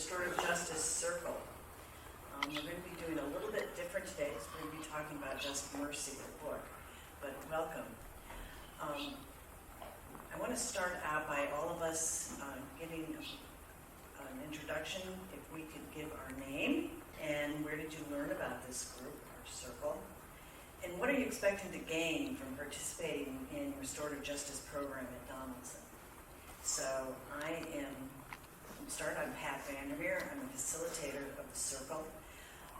Restorative Justice Circle. We're going to be doing a little bit different today, because we're going to be talking about Just Mercy, the book, but welcome. I want to start out by all of us giving an introduction. If we could give our name, and where did you learn about this group, our circle, and what are you expecting to gain from participating in Restorative Justice program at Donaldson? So I'm Pat Vandermeer. I'm a facilitator of the circle.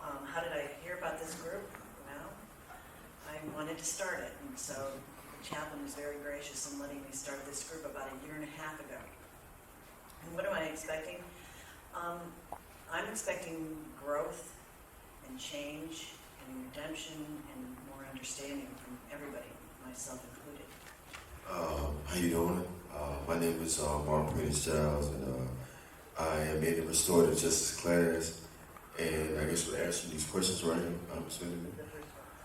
How did I hear about this group? Well, I wanted to start it, and so the chaplain was very gracious in letting me start this group about a year and a half ago. And what am I expecting? I'm expecting growth and change and redemption and more understanding from everybody, myself included. How you doing? My name is Mark Prince-Giles, and I am in the Restorative Justice class, and I guess we're answering these questions right here. I'm assuming.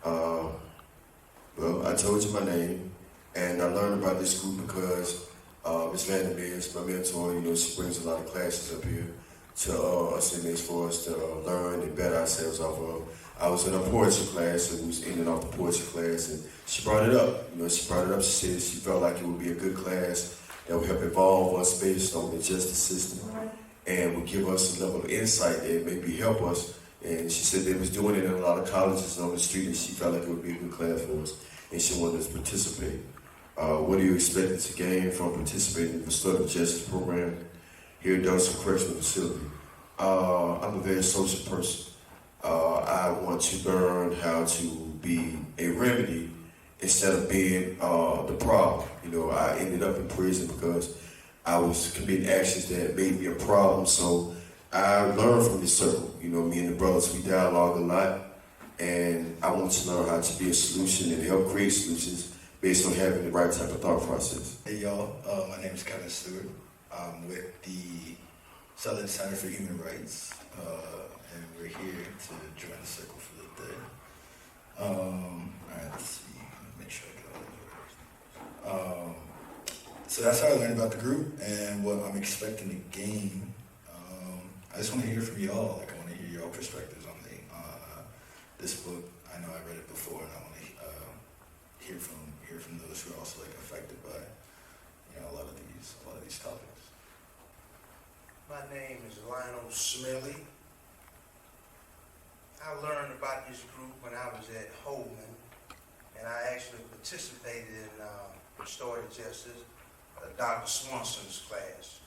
Well, I told you my name, and I learned about this group because Ms. Vandermeer is my mentor. You know, she brings a lot of classes up here to us in this for us to learn and better ourselves off of. I was in a poetry class, and we was in and off the poetry class, and she brought it up. You know, she brought it up. She said she felt like it would be a good class that would help evolve us based on the justice system and would give us a level of insight that maybe help us. And she said they was doing it in a lot of colleges on the street, and she felt like it would be a good class for us, and she wanted us to participate. What are you expecting to gain from participating in the Restorative Justice program here at Donaldson Correctional Facility? I'm a very social person. I want to learn how to be a remedy instead of being the problem. You know, I ended up in prison because I was committing actions that made me a problem. So I learned from this circle. You know, me and the brothers, we dialogue a lot, and I want to learn how to be a solution and help create solutions based on having the right type of thought process. Hey y'all, my name is Kevin Stewart. I'm with the Southern Center for Human Rights, and we're here to join the circle for the day. Alright, let's see, make sure I get all the words. So that's how I learned about the group and what I'm expecting to gain. I just want to hear from y'all. Like, I want to hear your perspectives on this book. I know I read it before, and I want to hear from those who are also like affected by a lot of these topics. My name is Lionel Smiley. I learned about this group when I was at Holman, and I actually participated in Restorative Justice, Dr. Swanson's class.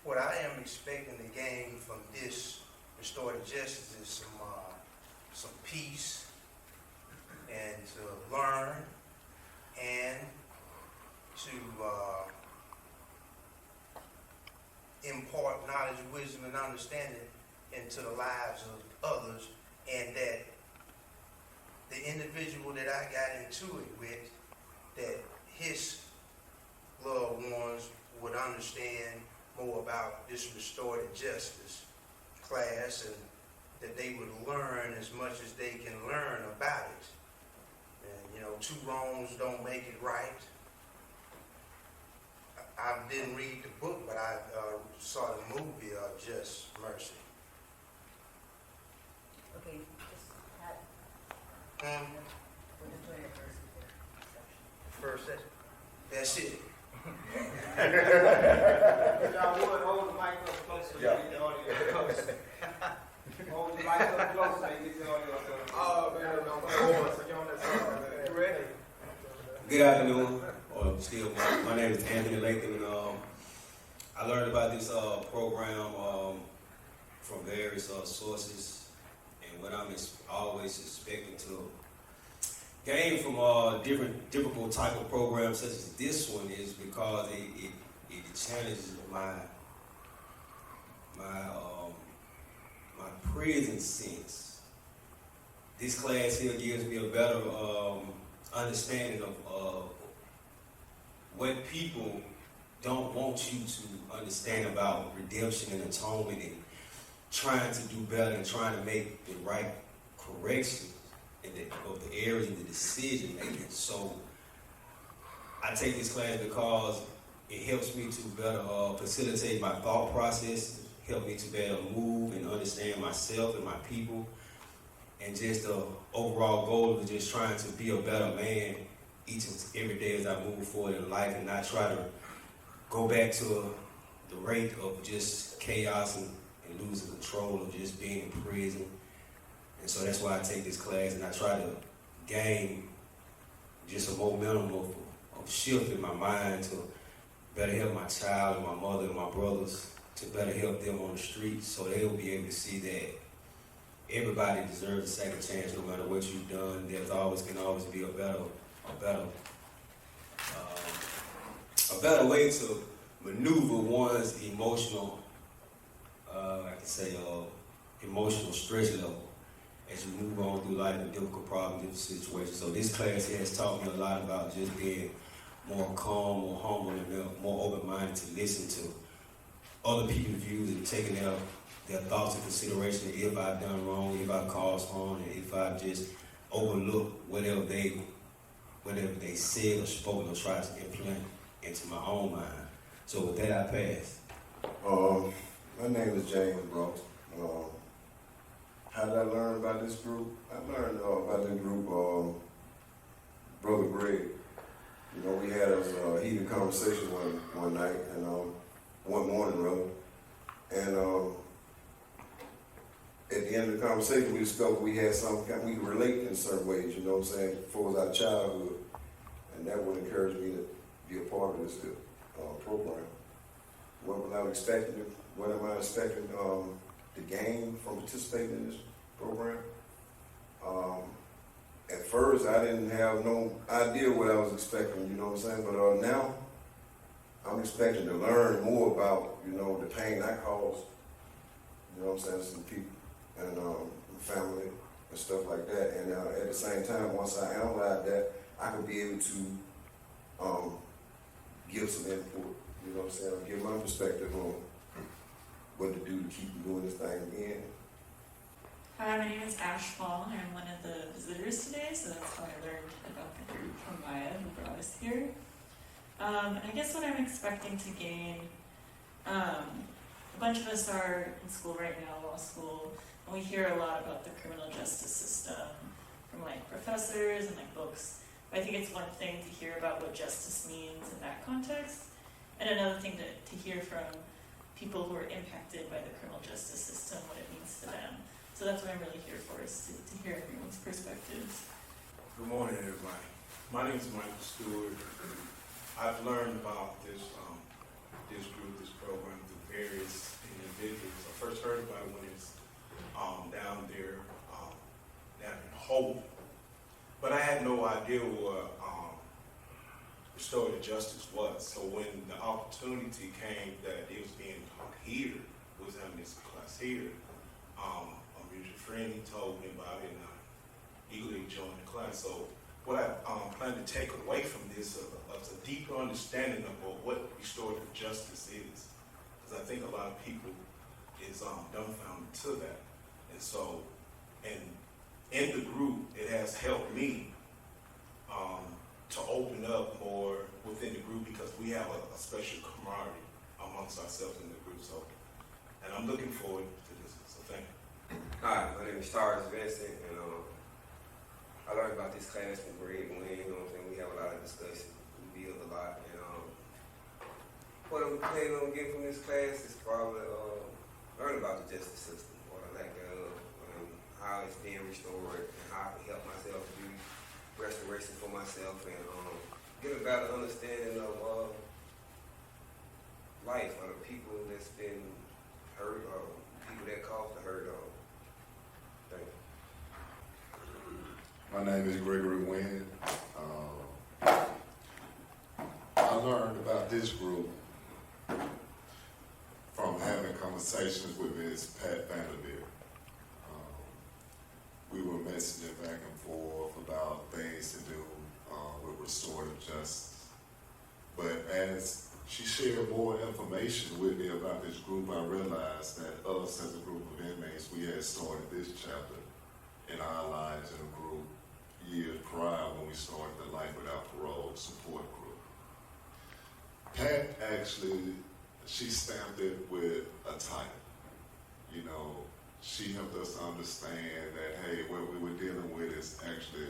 What I am expecting to gain from this Restorative Justice is some peace, and to learn, and to impart knowledge, wisdom, and understanding into the lives of others, and that the individual that I got into it with, that his loved ones would understand more about this Restorative Justice class, and that they would learn as much as they can learn about it. And, you know, two wrongs don't make it right. I didn't read the book, but I saw the movie Just Mercy. Okay, just Pat, we're just doing your first section. First, that's it. Y'all would hold the mic up closer so you get the audio closer. Hold the mic up closer so you get the audio closer. Oh, man, no, you ready? Good afternoon, or still, my name is Anthony Latham, and I learned about this program from various sources, and what I'm always expecting to gain from different typical type of programs such as this one is because it challenges my prison sense. This class here gives me a better understanding of what people don't want you to understand about redemption and atonement and trying to do better and trying to make the right corrections of the areas of the decision making. So I take this class because it helps me to better facilitate my thought process, help me to better move and understand myself and my people, and just the overall goal of just trying to be a better man each and every day as I move forward in life, and not try to go back to the rate of just chaos and losing control of just being in prison. And so that's why I take this class, and I try to gain just a momentum of shift in my mind to better help my child and my mother and my brothers, to better help them on the streets, so they'll be able to see that everybody deserves a second chance no matter what you've done. There's always can always be a better way to maneuver one's emotional, emotional stress level as you move on through life in difficult problems, different situations. So this class here has taught me a lot about just being more calm, more humble, and more open-minded to listen to other people's views and taking their thoughts into consideration if I've done wrong, if I've caused harm, and if I've just overlooked whatever they said or spoken or tried to implement into my own mind. So with that, I pass. My name is James Brooks. How did I learn about this group? I learned about this group, Brother Greg. You know, we had a heated conversation one night, and one morning, rather. And at the end of the conversation, we discovered we had we could relate in certain ways, you know what I'm saying, before our childhood. And that would encourage me to be a part of this program. What am I expecting to gain from participating in this program? At first, I didn't have no idea what I was expecting, you know what I'm saying? But now, I'm expecting to learn more about, you know, the pain I caused, you know what I'm saying, some people and family and stuff like that. And at the same time, once I analyze that, I could be able to give some input, you know what I'm saying, give my perspective on what to do to keep doing this thing again. Hi, my name is Ash Long. I'm one of the visitors today, so that's how I learned about the group from Maya, who brought us here. And I guess what I'm expecting to gain, a bunch of us are in school right now, law school, and we hear a lot about the criminal justice system from like professors and like books. But I think it's one thing to hear about what justice means in that context, and another thing to hear from people who are impacted by the criminal justice system, what it means to them. So that's what I'm really here for, is to hear everyone's perspectives. Good morning, everybody. My name is Michael Stewart. I've learned about this group, this program, through various individuals. I first heard about it when it's down there, down in Hope. But I had no idea what restorative justice was. So when the opportunity came that it was being taught here, was having this class here, a mutual friend, he told me about it, and I eagerly joined the class. So what I plan to take away from this is a deeper understanding of what restorative justice is. Because I think a lot of people is dumbfounded to that. And so, and in the group, it has helped me to open up more within the group, because we have a special camaraderie amongst ourselves in the group. So, and I'm looking forward to this. So thank you. Hi, my name is Charles Vincent, and I learned about this class from Greg Wayne. You know what I'm saying? We have a lot of discussion, we build a lot, and what I'm planning on getting from this class is probably learn about the justice system, or the lack thereof, and how it's being restored, and how I can help myself do restoration for myself, and get a better understanding of life, or the people that's been hurt, or people that caused the hurt. Thank you. My name is Gregory Wynn. I learned about this group from having conversations with Ms. Pat Vanderbilt. We were messaging back and forth about things to do with restorative justice. But as she shared more information with me about this group, I realized that us as a group of inmates, we had started this chapter in our lives in a group years prior when we started the Life Without Parole support group. Pat actually, she stamped it with a title. You know, she helped us understand that, hey, what we were dealing with is actually,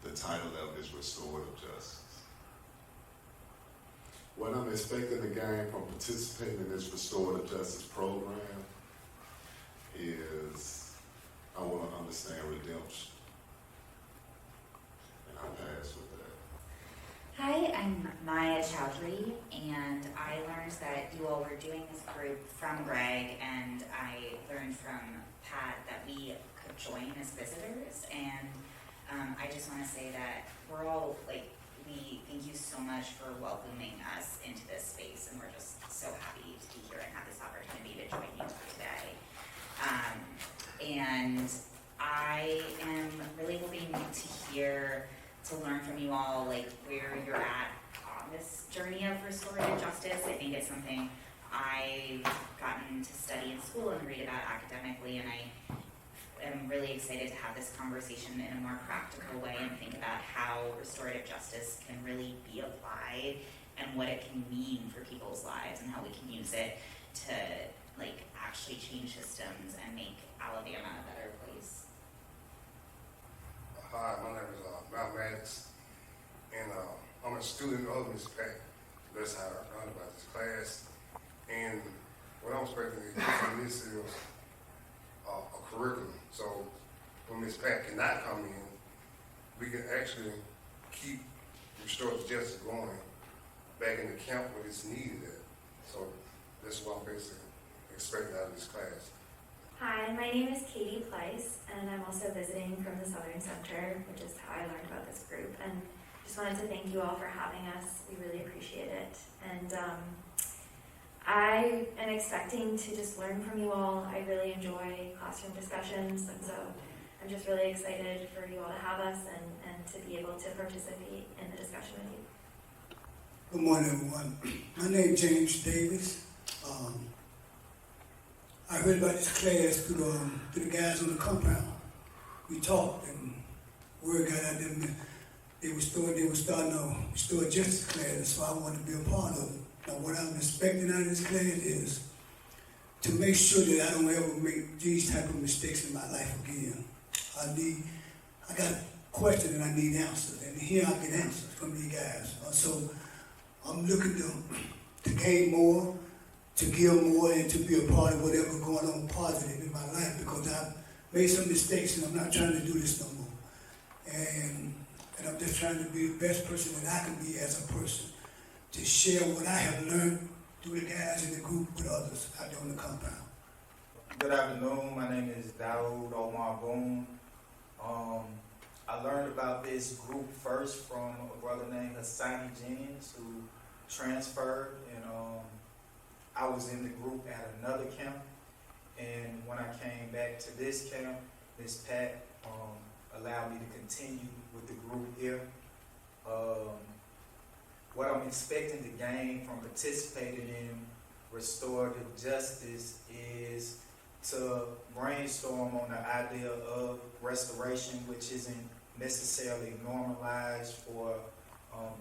the title of it is restorative justice. What I'm expecting to gain from participating in this restorative justice program is I want to understand redemption. And I pass with that. Hi, I'm Maya Chowdhury, and I learned that you all were doing this group from Greg, and I learned from Pat that we could join as visitors, and I just want to say that we're all, we thank you so much for welcoming us into this space, and we're just so happy to be here and have this opportunity to join you today. And I am really hoping to learn from you all, where you're at on this journey of restorative justice. I think it's something I've gotten to study in school and read about academically, and I am really excited to have this conversation in a more practical way and think about how restorative justice can really be applied and what it can mean for people's lives and how we can use it to actually change systems and make Alabama a better place. Hi, my name is Matt Maddox, and I'm a student of Ms. Pat. That's how I learned about this class. And what I'm expecting from this is a curriculum. So when Ms. Pat cannot come in, we can actually keep restorative justice going back in the camp where it's needed at. So that's what I'm basically expecting out of this class. Hi, my name is Katie Pleiss, and I'm also visiting from the Southern Center, which is how I learned about this group. And just wanted to thank you all for having us. We really appreciate it. And I am expecting to just learn from you all. I really enjoy classroom discussions, and so I'm just really excited for you all to have us and to be able to participate in the discussion with you. Good morning, everyone. My name is James Davis. I heard about this class through the guys on the compound. We talked, and word got out there. They were starting a restorative justice class, so I wanted to be a part of it. Now, what I'm expecting out of this class is to make sure that I don't ever make these type of mistakes in my life again. I got questions and I need answers, and here I get answers from these guys. So I'm looking to gain more, to give more, and to be a part of whatever going on positive in my life, because I've made some mistakes and I'm not trying to do this no more. And I'm just trying to be the best person that I can be as a person, to share what I have learned through the guys in the group with others out there on the compound. Good afternoon. My name is Daoud Omar Boone. I learned about this group first from a brother named Hassani Jennings, who transferred, and I was in the group at another camp. And when I came back to this camp, Ms. Pat allowed me to continue with the group here. What I'm expecting to gain from participating in restorative justice is to brainstorm on the idea of restoration, which isn't necessarily normalized for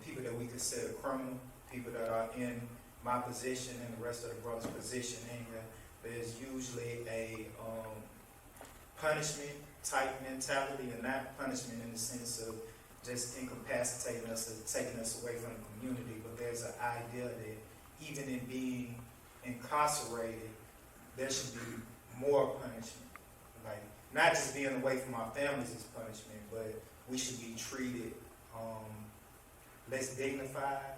people that we consider criminal, people that are in my position and the rest of the brothers' position in here. There's usually a punishment type mentality, and not punishment in the sense of just incapacitating us or taking us away from the community, but there's an idea that even in being incarcerated, there should be more punishment. Like, not just being away from our families is punishment, but we should be treated less dignified,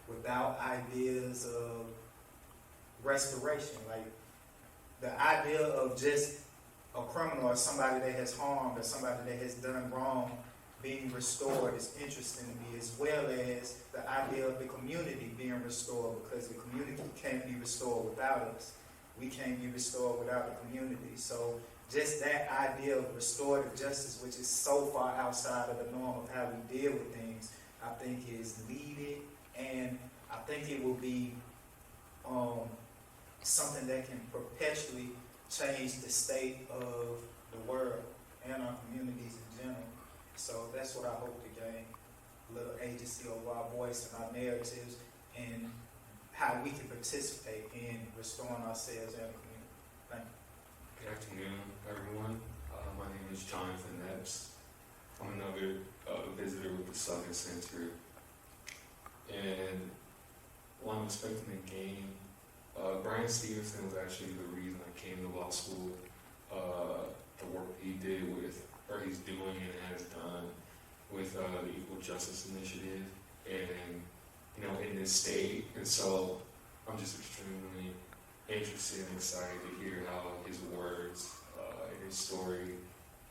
without ideas of restoration. Like, the idea of just a criminal or somebody that has harmed or somebody that has done wrong being restored is interesting to me, as well as the idea of the community being restored, because the community can't be restored without us. We can't be restored without the community. So just that idea of restorative justice, which is so far outside of the norm of how we deal with things, I think is needed, and I think it will be something that can perpetually change the state of the world and our communities in general. So that's what I hope to gain. little agency over our voice and our narratives and how we can participate in restoring ourselves and our community. Thank you. Good afternoon, everyone. My name is Jonathan Epps. I'm another visitor with the Southern Center. And what I'm expecting to gain, Brian Stevenson was actually the reason I came to law school. The work he did with, or he's doing and has done with the Equal Justice Initiative and, you know, in this state. And so I'm just extremely interested and excited to hear how his words and his story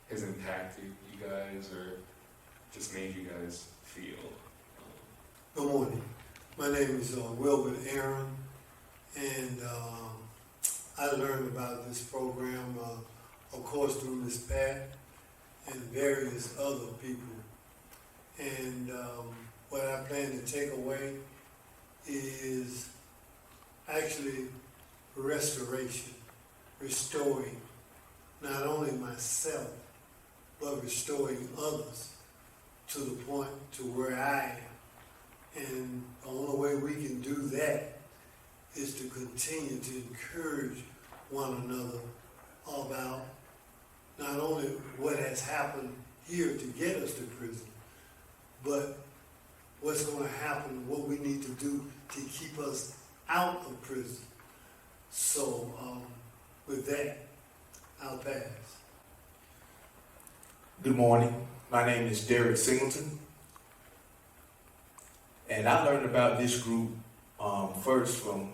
has impacted you guys or just made you guys feel. Good morning. My name is Wilbur Aaron, and I learned about this program, of course, through Ms. Pat and various other people. And what I plan to take away is actually restoration, restoring not only myself, but restoring others to the point to where I am. And the only way we can do that is to continue to encourage one another about not only what has happened here to get us to prison, but what's going to happen, what we need to do to keep us out of prison. So with that, I'll pass. Good morning. My name is Derek Singleton. And I learned about this group first from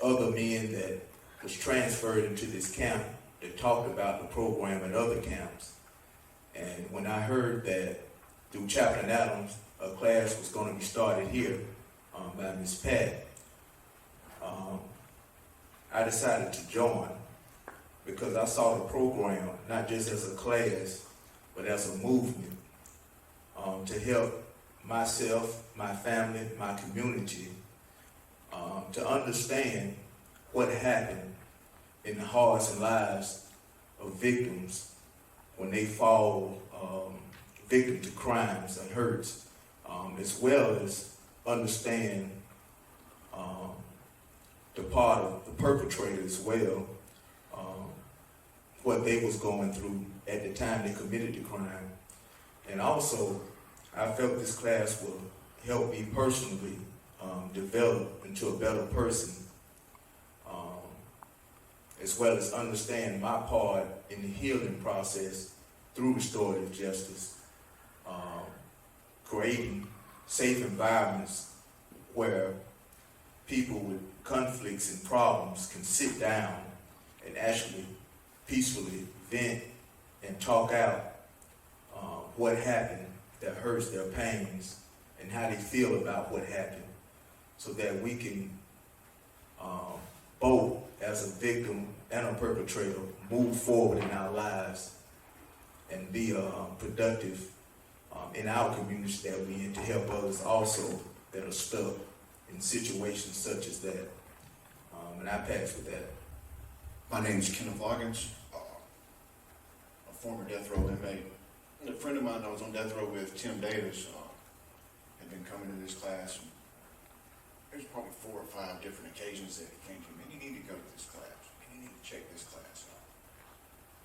other men that was transferred into this camp that talked about the program at other camps. And when I heard that through Chaplain Adams, a class was going to be started here by Ms. Pat, I decided to join because I saw the program not just as a class, but as a movement to help myself, my family, my community to understand what happened in the hearts and lives of victims when they fall victim to crimes and hurts, as well as understand the part of the perpetrator as well, what they was going through at the time they committed the crime. And also, I felt this class will help me personally develop into a better person, as well as understand my part in the healing process through restorative justice, creating safe environments where people with conflicts and problems can sit down and actually peacefully vent and talk out what happened that hurts their pains and how they feel about what happened, so that we can both as a victim and a perpetrator move forward in our lives and be productive in our communities that we're in to help others also that are stuck in situations such as that. And I pass with that. My name is Kenneth Loggins, a former death row inmate. A friend of mine I was on death row with, Tim Davis, had been coming to this class. And there's probably 4 or 5 different occasions that he came to me, you need to go to this class. You need to check this class out.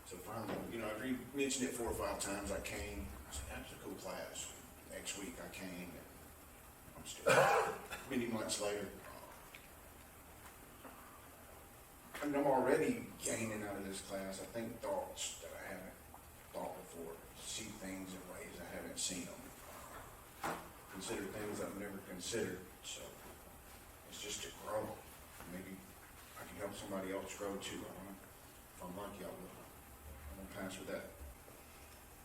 So finally, after he mentioned it 4 or 5 times, I came. I said, that's a cool class. Next week I came, and I'm still, many months later, I'm already gaining out of this class, I think, thoughts that I haven't thought before. See things in ways I haven't seen them. Consider things I've never considered. So it's just to grow. Maybe I can help somebody else grow too. I don't know. If I'm lucky, I will. I'm going to pass with that.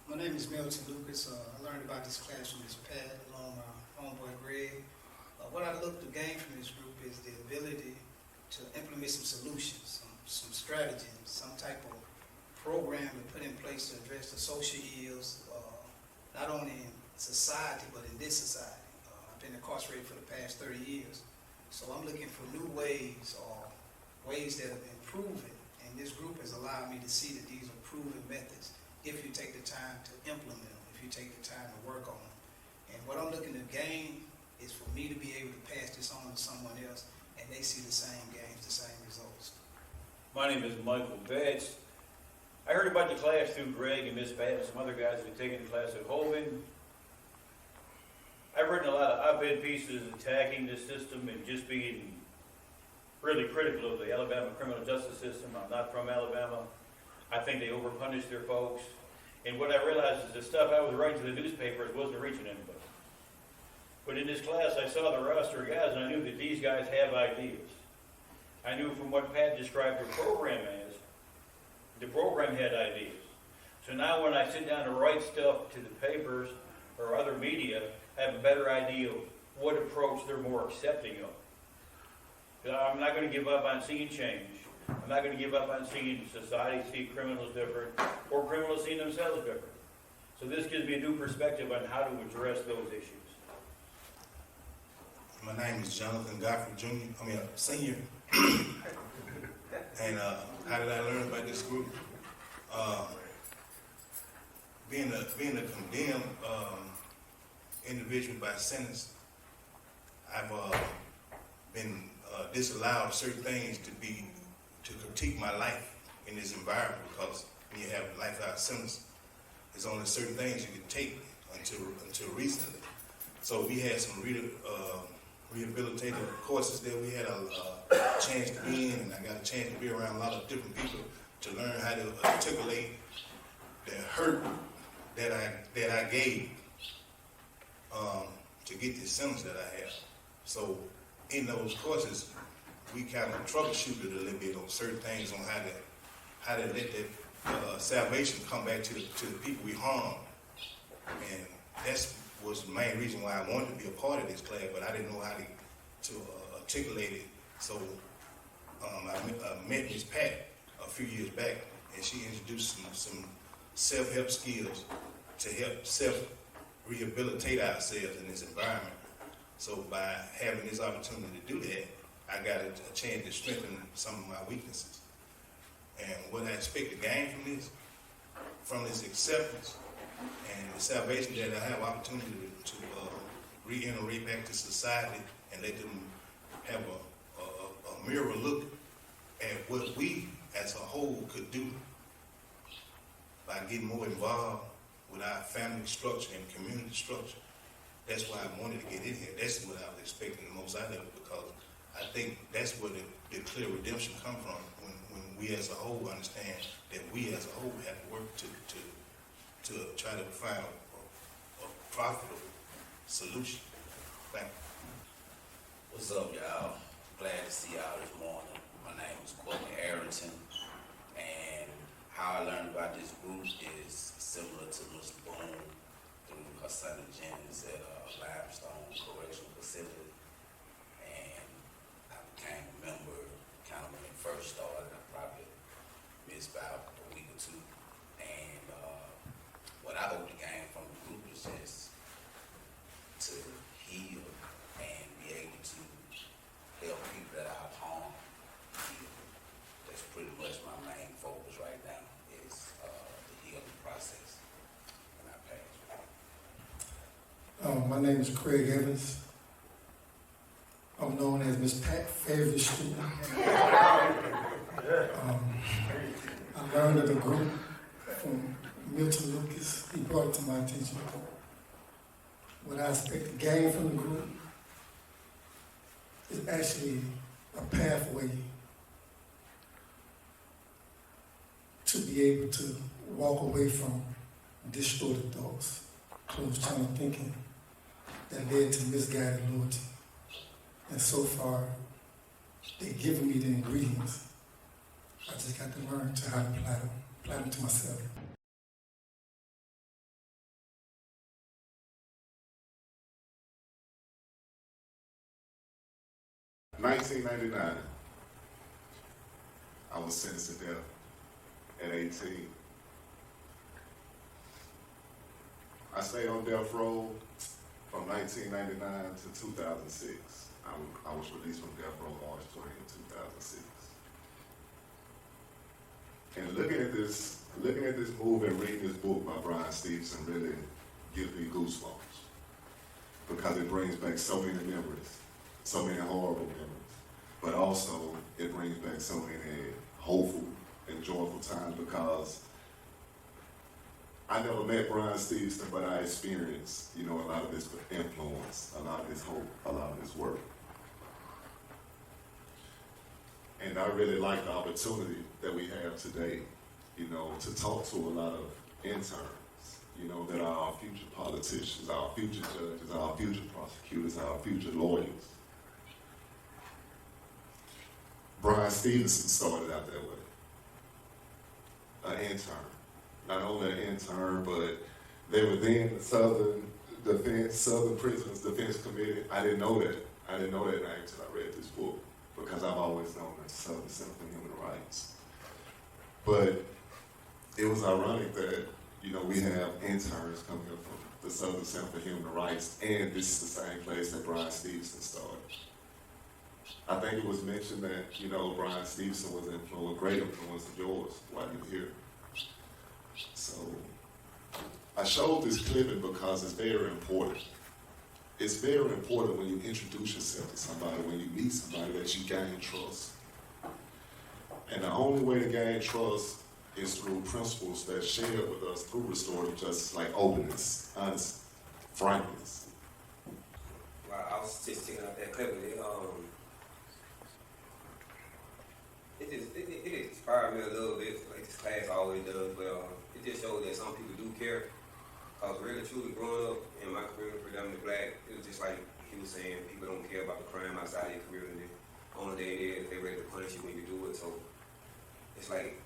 My name is Milton Lucas. I learned about this class from Ms. Pat, along with my homeboy Greg. What I look to gain from this group is the ability to implement some solutions, some strategies, some type of program to put in place to address the social ills, not only in society, but in this society. I've been incarcerated for the past 30 years. So I'm looking for new ways or ways that have been proven. And this group has allowed me to see that these are proven methods if you take the time to implement them, if you take the time to work on them. And And what I'm looking to gain is for me to be able to pass this on to someone else, and they see the same gains, the same results. My name is Michael Betts. I heard about the class through Greg and Miss Pat and some other guys who've taken the class at Holman. I've written a lot of op-ed pieces attacking the system and just being really critical of the Alabama criminal justice system. I'm not from Alabama. I think they overpunish their folks. And what I realized is the stuff I was writing to the newspapers wasn't reaching anybody. But in this class, I saw the roster of guys, and I knew that these guys have ideas. I knew from what Pat described the program as, the program had ideas. So now when I sit down to write stuff to the papers or other media, I have a better idea of what approach they're more accepting of. I'm not going to give up on seeing change. I'm not going to give up on seeing society see criminals different or criminals seeing themselves different. So this gives me a new perspective on how to address those issues. My name is Jonathan Godfrey Jr. Senior. And how did I learn about this group? Being a condemned individual by sentence, I've been disallowed certain things to critique my life in this environment, because when you have a life without sentence, there's only certain things you can take until recently. So we had some rehabilitative courses there. We had a chance to be in, and I got a chance to be around a lot of different people to learn how to articulate the hurt that I gave to get the sentence that I have. So in those courses, we kind of troubleshooted a little bit on certain things on how to let that salvation come back to the people we harmed. And that's was the main reason why I wanted to be a part of this class, but I didn't know how to articulate it. So I met Miss Pat a few years back, and she introduced some self-help skills to help self-rehabilitate ourselves in this environment. So by having this opportunity to do that, I got a chance to strengthen some of my weaknesses. And what I expect to gain from this acceptance and the salvation that I have opportunity to re-integrate back to society and let them have a mirror look at what we as a whole could do by getting more involved with our family structure and community structure. That's why I wanted to get in here. That's what I was expecting the most out of it, because I think that's where the clear redemption come from, when we as a whole understand that we as a whole have to work to try to find a profitable solution. Thank you. What's up, y'all? Glad to see y'all this morning. My name is Courtney Arrington, and how I learned about this group is similar to Ms. Boone through her son Jennings at Limestone Correctional Facility. And I became a member kind of when it first started. I probably missed about a week or two. And what I hope to gain from the group is just to heal and be able to help people that I've harmed heal. That's pretty much my main focus right now, is the healing process. And I pass. My name is Craig Evans. I'm known as Miss Pat's favorite student. I learned of the group from Milton Lucas. He brought it to my attention. What I expect to gain from the group is actually a pathway to be able to walk away from distorted thoughts, closed channel thinking that led to misguided loyalty. And so far, they've given me the ingredients. I just got to learn how to apply them to myself. In 1999, I was sentenced to death at 18. I stayed on death row from 1999 to 2006. I was released from death row March 20 of 2006. And looking at this movie and reading this book by Brian Stevenson really gives me goosebumps. because it brings back so many memories, so many horrible memories, but also it brings back so many hopeful and joyful times because I never met Brian Stevenson, but I experienced, a lot of his influence, a lot of his hope, a lot of his work. And I really like the opportunity that we have today, to talk to a lot of interns, that are our future politicians, our future judges, our future prosecutors, our future lawyers. Brian Stevenson started out that way, an intern. Not only an intern, but they were then the Southern Prisoners Defense Committee. I didn't know that. I didn't know that name until I read this book, because I've always known the Southern Center for Human Rights. But it was ironic that, we have interns coming up from the Southern Center for Human Rights, and this is the same place that Brian Stevenson started. I think it was mentioned that, Brian Stevenson was a great influence of yours while you were here. So I showed this clipping because it's very important. It's very important when you introduce yourself to somebody, when you meet somebody, that you gain trust. And the only way to gain trust is through principles that shared with us through restorative justice, like openness, honesty, frankness. Well, I was just checking out that clip, it inspired me a little bit, like this class always does, but it just showed that some people do care. Cause really truly growing up in my community, predominantly black, it was just like he was saying, people don't care about the crime outside your community. Only thing is, they're ready to punish you when you do it. So it's like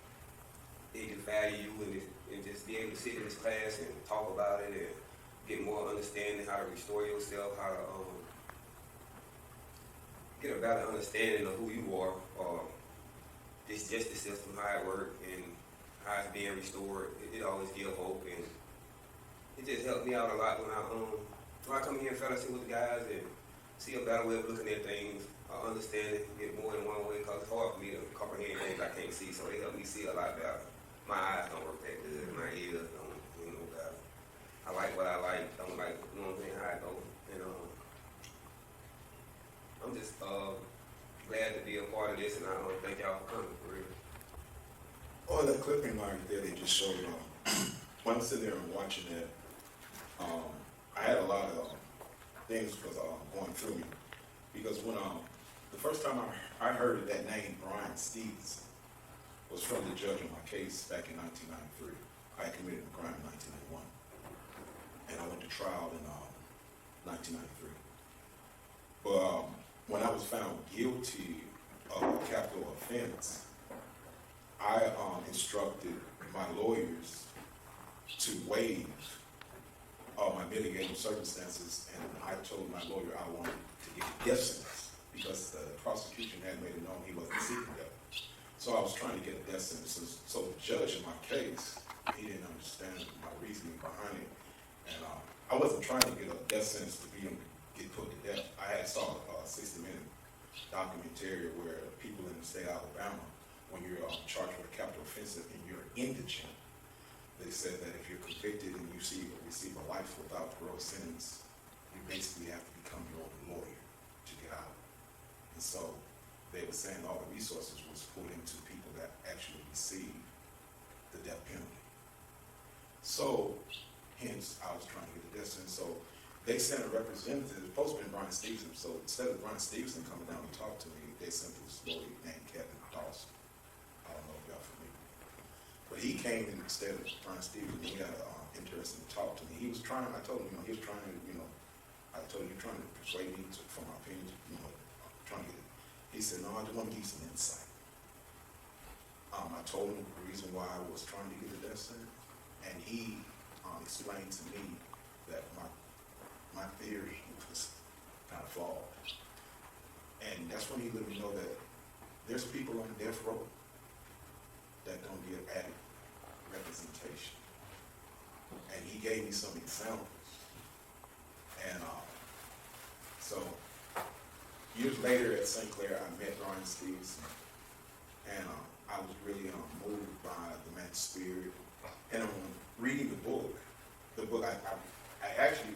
they just value you and just be able to sit in this class and talk about it and get more understanding how to restore yourself, how to get a better understanding of who you are, this justice system, how it works and how it's being restored. It always gives hope, and it just helped me out a lot when I come here and fellowship with the guys and see a better way of looking at things, understand it, get more than one way, because it's hard for me to comprehend things I can't see, so they help me see a lot better. My eyes don't work that good, my ears don't, better. I like what I like, don't like, how I go, and I'm just glad to be a part of this, and I thank y'all for coming, for real. Oh, that clipping right there they just showed, when I'm sitting there and watching that, I had a lot of things was going through me, because when the first time I heard that name, Brian Stevenson, was from the judge on my case back in 1993. I committed a crime in 1991, and I went to trial in 1993. But when I was found guilty of a capital offense, I instructed my lawyers to waive my mitigating circumstances, and I told my lawyer I wanted to get a death sentence because the prosecution had made it known he wasn't seeking death. So I was trying to get a death sentence. So the judge in my case, he didn't understand my reasoning behind it, and I wasn't trying to get a death sentence to get put to death. I had saw a 60-minute documentary where people in the state of Alabama, when you're charged with a capital offense and you're indigent, they said that if you're convicted and you receive a life without parole sentence, you basically have to become your own lawyer to get out. And so they were saying all the resources was put into people that actually received the death penalty. So, hence, I was trying to get the death sentence. So they sent a representative, it was supposed to be Brian Stevenson. So instead of Brian Stevenson coming down and talk to me, they sent this lawyer named Kevin Dawson. I don't know if y'all familiar. But he came in instead of Brian Stevenson. He got interested to talk to me. He was trying, I told him, he was trying to, I told him, you're trying to persuade me from my opinion, trying to get it. He said, no, I just want to give you some insight. I told him the reason why I was trying to get the death sentence, and he explained to me that my theory was kind of flawed. And that's when he let me know that there's people on death row that don't get adequate representation. And he gave me some examples. And so years later at St. Clair, I met Brian Stevenson, and I was really moved by the man's spirit. And I'm reading the book I actually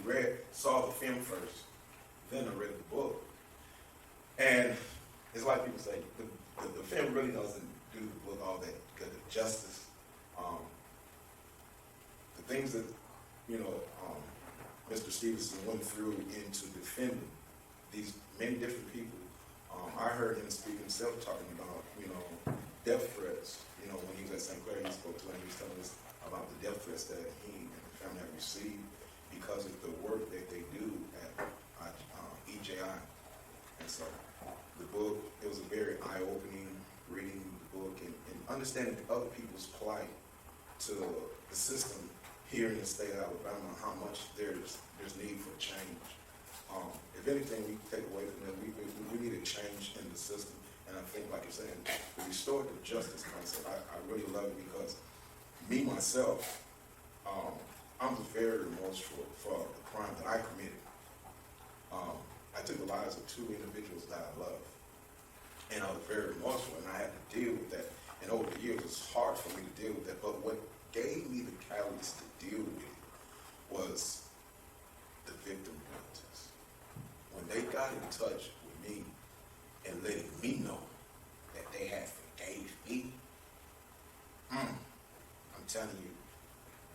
saw the film first, then I read the book. And it's like people say, the film really doesn't do the book all that good of justice. The things that, Mr. Stevenson went through into defending these many different people. I heard him speak himself talking about, death threats. When he was at St. Clair, he spoke to him, he was telling us about the death threats that he and the family have received because of the work that they do at EJI. And so the book, it was a very eye-opening reading the book and understanding other people's plight to the system here in the state of Alabama, how much there's need for change. If anything we take away from that, we need a change in the system. And I think, like you're saying, the restorative justice concept, I really love it because me, myself, I'm very remorseful for the crime that I committed. I took the lives of 2 individuals that I love. And I was very remorseful, and I had to deal with that. And over the years, it's hard for me to deal with that. But what gave me the catalyst to deal with it was the victim relatives. When they got in touch with me and letting me know that they had forgave me, I'm telling you,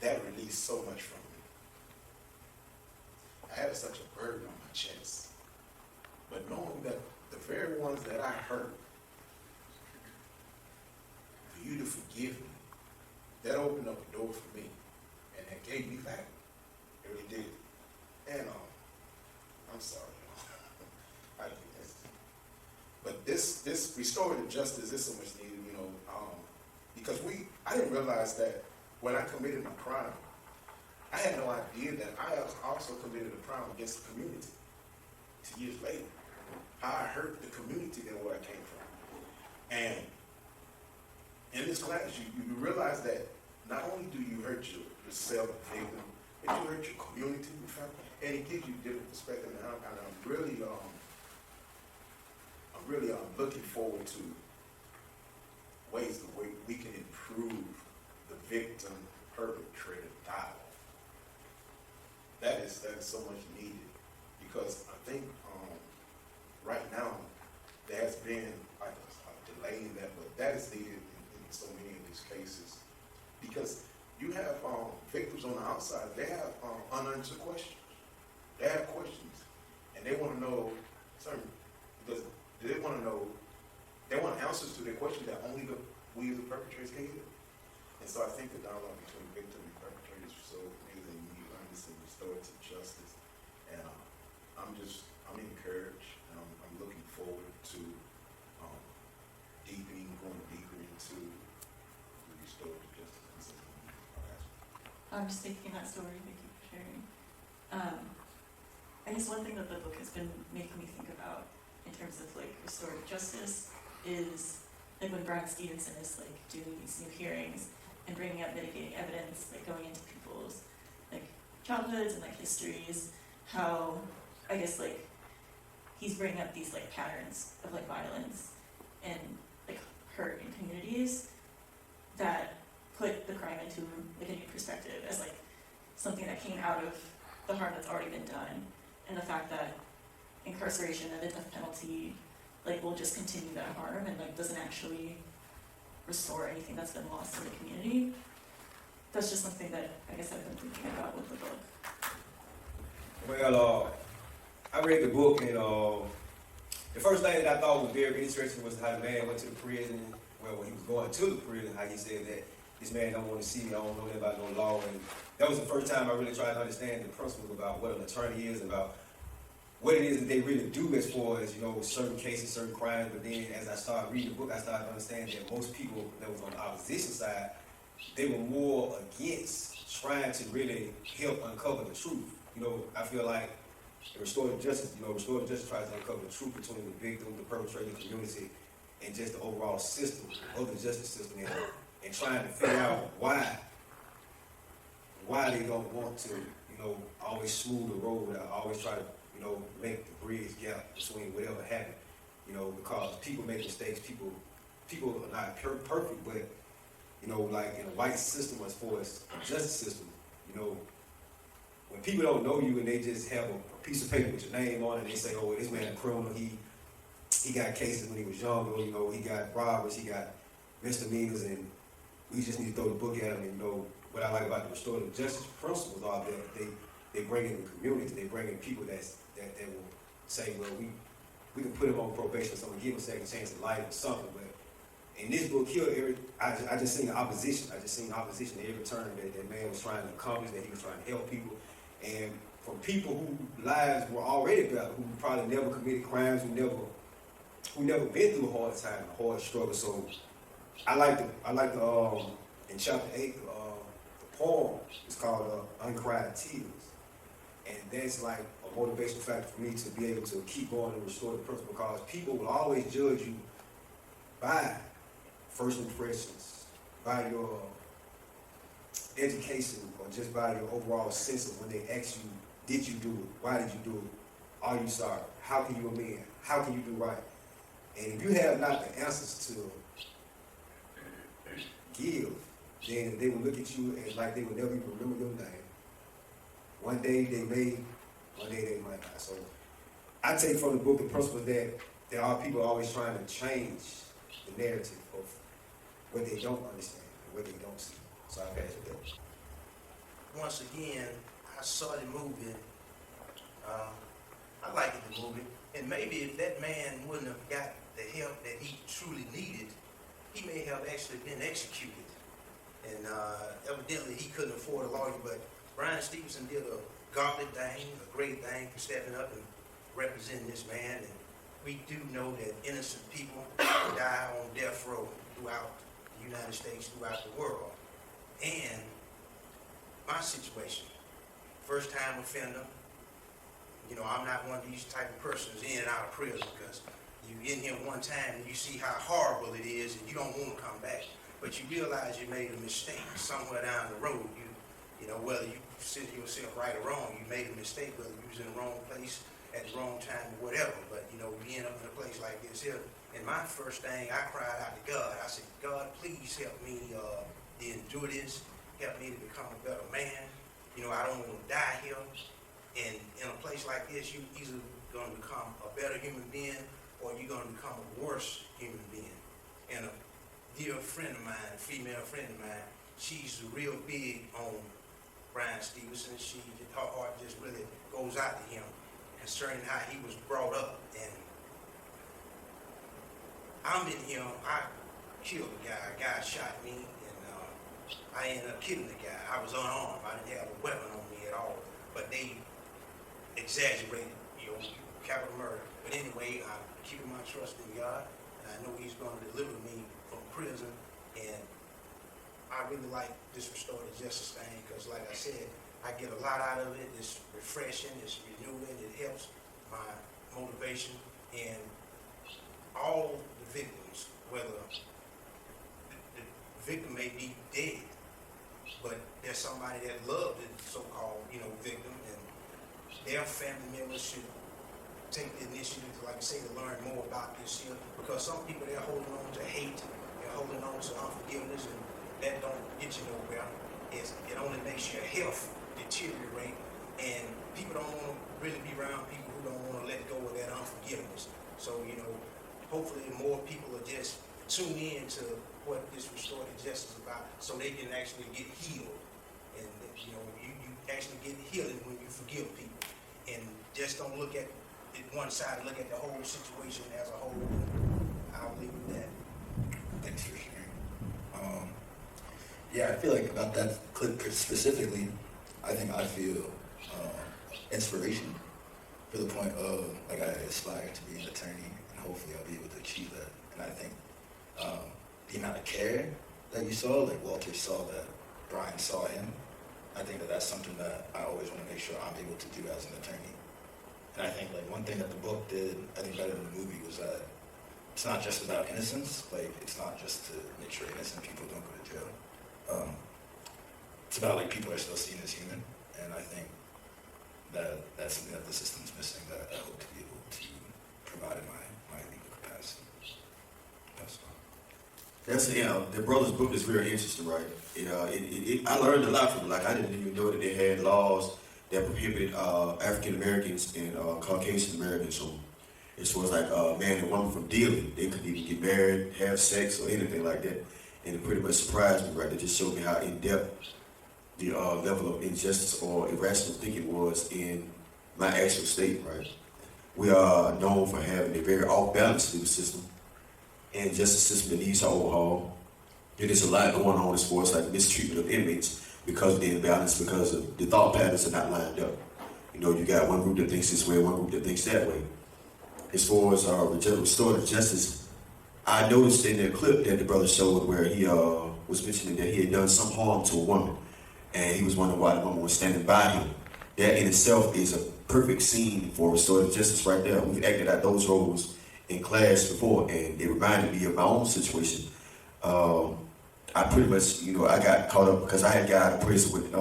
that released so much from me. I had such a burden on my chest. But knowing that the very ones that I hurt, for you to forgive me, that opened up a door for me. And that gave me back. It really did. And I'm sorry. I get this. But this restorative justice is so much needed, because I didn't realize that when I committed my crime, I had no idea that I also committed a crime against the community 2 years later. How I hurt the community and where I came from. And in this class, you realize that not only do you hurt yourself, the victim, but you hurt your community, your family, and it gives you different perspective. And I'm really looking forward to ways the way we can improve the victim-perpetrator dialogue. That is so much needed because I think right now there has been like a delay in that, but that is needed in so many of these cases because you have victims on the outside. They have unanswered questions. They have questions, and they want to know because they want to know. They want answers to their questions that only we as the perpetrators can give. And so I think the dialogue between victim and perpetrator is so amazing. You learn this in restorative justice, and I'm encouraged, and I'm looking forward to going deeper into the restorative justice concept. I'm just taking that story. Thank you for sharing. I guess one thing that the book has been making me think about in terms of like restorative justice is like when Brian Stevenson is like doing these new hearings and bringing up mitigating evidence, like going into people's like childhoods and like histories, how I guess like he's bringing up these like patterns of like violence and like hurt in communities that put the crime into like a new perspective as like something that came out of the harm that's already been done, and the fact that incarceration and the death penalty like will just continue that harm and like doesn't actually restore anything that's been lost in the community. That's just something that I guess I've been thinking about with the book. Well, I read the book and the first thing that I thought was very interesting was how the man went to the prison. Well, when he was going to the prison, how he said that this man don't want to see me, I don't know anything about no law. And that was the first time I really tried to understand the principles about what an attorney is, about what it is that they really do as far as, certain cases, certain crimes. But then as I started reading the book, I started to understand that most people that was on the opposition side, they were more against trying to really help uncover the truth. I feel like the restorative justice tries to uncover the truth between the victim, the perpetrator, the community, and just the overall system of the justice system, and trying to figure out why they don't want to, always smooth the road, always try to, make the bridge gap between whatever happened, because people make mistakes, people are not perfect, but, like in a white system as far as the justice system, when people don't know you and they just have a piece of paper with your name on it, and they say, oh, this man a criminal, he got cases when he was younger, you know, he got robberies, he got misdemeanors, and we just need to throw the book at him. And, you know, what I like about the restorative justice principles are that they bring in the community, they bring in people that will say, well, we can put him on probation, so we give him a second chance at life or something. But in this book here, I just seen opposition. I just seen opposition at every turn that man was trying to accomplish, that he was trying to help people. And from people whose lives were already better, who probably never committed crimes, who never been through a hard time, a hard struggle. So I like the in chapter 8, the poem is called Uncried Tears. And that's like a motivational factor for me to be able to keep going and restore the principle, because people will always judge you by first impressions, by your education, or just by your overall sense of when they ask you, did you do it? Why did you do it? Are you sorry? How can you amend? How can you do right? And if you have not the answers to give, then they will look at you as like they will never even remember your name. One day they may, one day they might not. So I take from the book the principle that there are people always trying to change the narrative of what they don't understand and what they don't see. So I pass it there. Once again, I saw the movie. I liked the movie. And maybe if that man wouldn't have got the help that he truly needed, he may have actually been executed. And evidently he couldn't afford a lawyer, but Bryan Stevenson did a godly thing, a great thing for stepping up and representing this man. And we do know that innocent people die on death row throughout the United States, throughout the world. And my situation, first time offender, you know, I'm not one of these type of persons in and out of prison, because you in here one time and you see how horrible it is and you don't want to come back. But you realize you made a mistake somewhere down the road. You know, whether you consider yourself right or wrong, you made a mistake, whether you was in the wrong place at the wrong time or whatever. But, you know, you end up in a place like this here. And my first thing, I cried out to God. I said, God, please help me to endure this. Help me to become a better man. You know, I don't want to die here. And in a place like this, you're either going to become a better human being or you're going to become a worse human being. And a dear friend of mine, a female friend of mine, she's real big on Bryan Stevenson. Her heart just really goes out to him concerning how he was brought up. And I'm in here, I killed a guy shot me, and I ended up killing the guy. I was unarmed, I didn't have a weapon on me at all, but they exaggerated, you know, capital murder. But anyway, I'm keeping my trust in God, and I know he's going to deliver me from prison. And I really like this restorative justice thing, because like I said, I get a lot out of it. It's refreshing, it's renewing, it helps my motivation. And all the victims, whether the victim may be dead, but there's somebody that loved the so-called, you know, victim, and their family members should take the initiative, like I say, to learn more about this here, because some people, they're holding on to hate, they're holding on to unforgiveness, and that don't get you nowhere. It only makes your health deteriorate, and people don't want to really be around people who don't want to let go of that unforgiveness. So, you know, hopefully more people will just tune in to what this restorative justice is about, so they can actually get healed. And, you know, you actually get healing when you forgive people. And just don't look at it one side, look at the whole situation as a whole. I'll leave it with that. Thanks for sharing. Yeah, I feel like about that clip specifically, I think I feel inspiration to the point of, like, I aspire to be an attorney, and hopefully I'll be able to achieve that. And I think the amount of care that you saw, like Walter saw that Bryan saw him, I think that that's something that I always want to make sure I'm able to do as an attorney. And I think, like, one thing that the book did, I think, better than the movie, was that it's not just about innocence. Like, it's not just to make sure innocent people don't go to jail. It's about, like, people are still seen as human. And I think that that's something that the system's missing, that I hope to be able to provide in my legal capacity. That's all. That's, you know, the brother's book is very interesting, right? I learned a lot from it. Like, I didn't even know that they had laws that prohibited African Americans and Caucasian Americans from, as far as like man and woman from dealing. They couldn't even get married, have sex, or anything like that. And it pretty much surprised me, right? It just showed me how in depth the level of injustice or irrational thinking was in my actual state, right? We are known for having a very off-balance legal system and justice system that needs to overhaul. There's a lot going on as far as like mistreatment of inmates because of the imbalance, because of the thought patterns are not lined up. You know, you got one group that thinks this way, one group that thinks that way. As far as restorative justice, I noticed in that clip that the brother showed where he was mentioning that he had done some harm to a woman, and he was wondering why the woman was standing by him. That in itself is a perfect scene for restorative justice right there. We've acted out those roles in class before, and it reminded me of my own situation. I pretty much, you know, I got caught up because I had got out of prison with,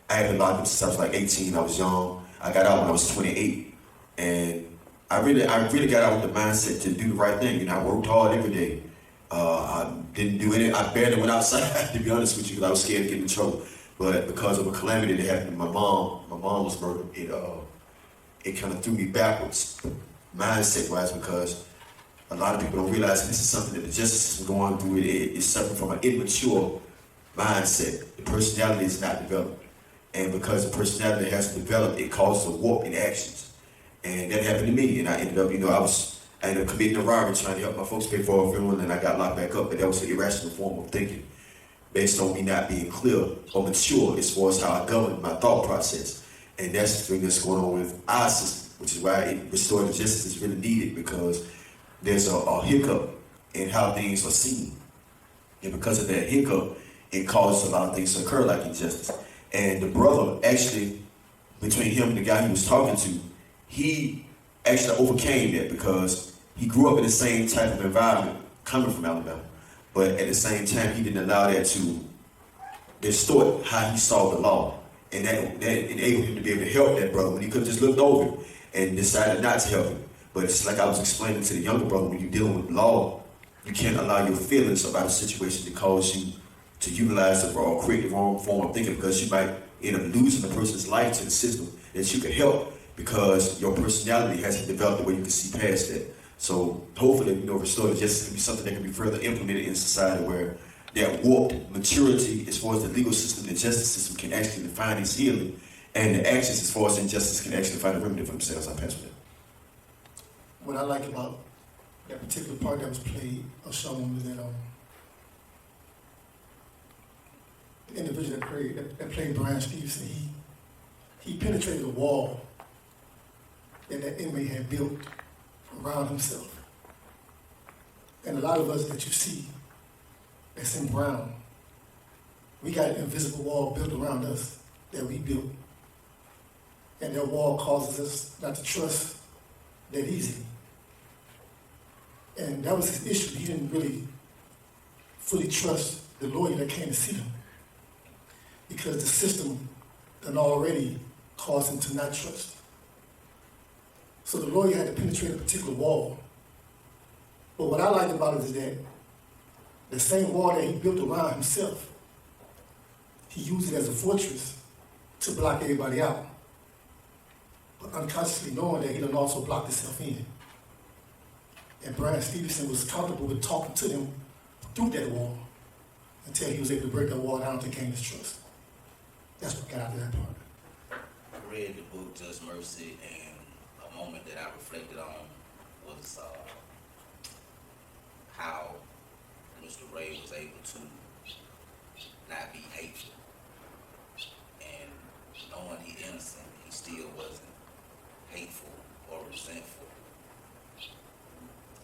I had been locked up since I was like 18, I was young. I got out when I was 28, and I really got out with the mindset to do the right thing. You know, I worked hard every day. I didn't do any, I barely went outside, to be honest with you, because I was scared to get in trouble. But because of a calamity that happened to my mom was murdered, it kind of threw me backwards, mindset-wise, because a lot of people don't realize this is something that the justice system going through. It's suffering from an immature mindset. The personality is not developed. And because the personality hasn't developed, it causes a warp in actions. And that happened to me. And I ended up, I ended up committing a robbery trying to help my folks pay for a funeral, and I got locked back up. But that was an irrational form of thinking, based on me not being clear or mature as far as how I govern my thought process. And that's the thing that's going on with our system, which is why restorative justice is really needed, because there's a hiccup in how things are seen. And because of that hiccup, it causes a lot of things to occur like injustice. And the brother actually, between him and the guy he was talking to, he actually overcame that because he grew up in the same type of environment coming from Alabama. But at the same time, he didn't allow that to distort how he saw the law. And that enabled him to be able to help that brother when he could have just looked over him and decided not to help him. But it's like I was explaining to the younger brother, when you're dealing with law, you can't allow your feelings about a situation to cause you to utilize it or create the wrong form of thinking, because you might end up losing a person's life to the system that you could help because your personality hasn't developed the way you can see past that. So hopefully, restorative justice can be something that can be further implemented in society, where that warped maturity as far as the legal system and justice system can actually define its healing, and the actions as far as injustice can actually find a remedy for themselves. I pass with that. What I like about that particular part that was played or shown was that the individual that played Brian Stevenson, he penetrated a wall that inmate had built around himself. And a lot of us that you see that's in brown, we got an invisible wall built around us that we built. And that wall causes us not to trust that easily. And that was his issue. He didn't really fully trust the lawyer that came to see him, because the system had already caused him to not trust. So the lawyer had to penetrate a particular wall. But what I like about it is that the same wall that he built around himself, he used it as a fortress to block everybody out, but unconsciously knowing that he done also blocked himself in. And Brian Stevenson was comfortable with talking to them through that wall until he was able to break that wall down to gain his trust. That's what got out of that part. I read the book Just Mercy, and a moment that I reflected on was how Mr. Ray was able to not be hateful. And knowing he's innocent, he still wasn't hateful or resentful.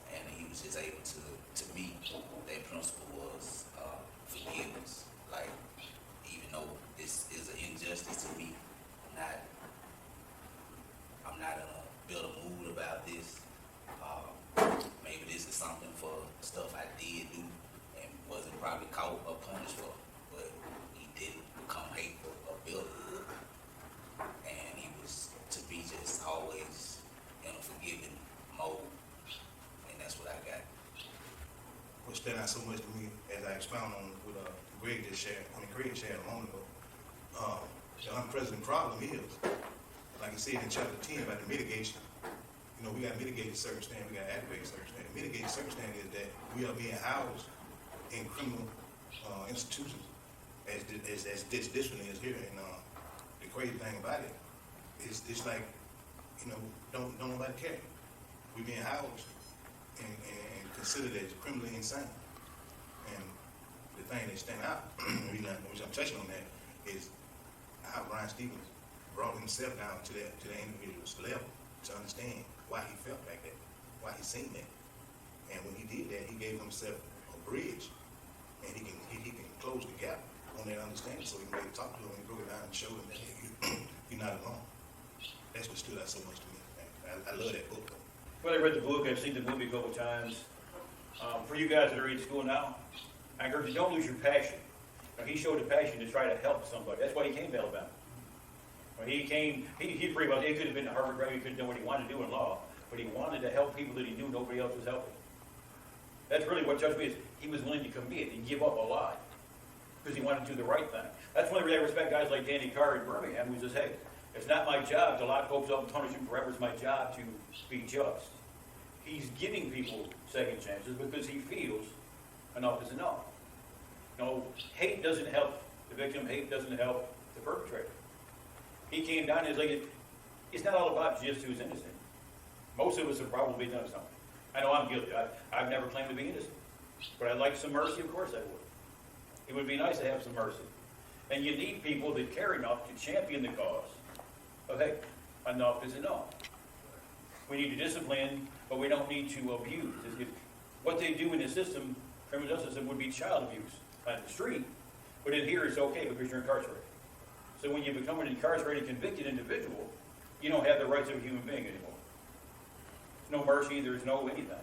And he was just able to meet that principle was forgiveness. Like, even though this is an injustice to me, I'm not in a bitter mood about this. Maybe this is something for stuff I did do and wasn't probably caught or punished for, but he didn't become hateful or bitter. And he was, to be just always in a forgiving mode. And that's what I got. What stood out so much to me, as I expound on what Greg shared a moment ago, The unprecedented problem is, like I said in chapter 10 about the mitigation, we got mitigated circumstance, we got aggravated circumstance. Mitigated circumstance is that we are being housed in criminal institutions as this one is here. And the crazy thing about it is it's like, don't nobody care. We being housed and considered as criminally insane. And the thing that stand out, which I'm touching on that, is how Brian Stevens brought himself down to that individual's level to understand why he felt like that, why he seen that. And when he did that, he gave himself a bridge, and he can close the gap on that understanding, so he can really talk to him and broke it down and show him that you're not alone. That's what stood out so much to me. I love that book. Well, I read the book, I've seen the movie a couple times. For you guys that are in school now, I encourage you, don't lose your passion. He showed a passion to try to help somebody. That's why he came to Alabama. When he came, he pretty well, he could have been a Harvard grad, he could have done what he wanted to do in law, but he wanted to help people that he knew nobody else was helping. That's really what touched me, is he was willing to commit and give up a lot because he wanted to do the right thing. That's one reason I respect guys like Danny Carr in Birmingham, who says, hey, it's not my job to lock folks up and punish them forever. It's my job to be just. He's giving people second chances because he feels enough is enough. Hate doesn't help the victim. Hate doesn't help the perpetrator. He came down and he's like, it's not all about just who's innocent. Most of us have probably done something. I know I'm guilty. I've never claimed to be innocent. But I'd like some mercy, of course I would. It would be nice to have some mercy. And you need people that care enough to champion the cause. But hey, enough is enough. We need to discipline, but we don't need to abuse. What they do in the system, criminal justice system, would be child abuse on the street. But in here it's okay because you're incarcerated. So when you become an incarcerated, convicted individual, you don't have the rights of a human being anymore. There's no mercy, there's no anything.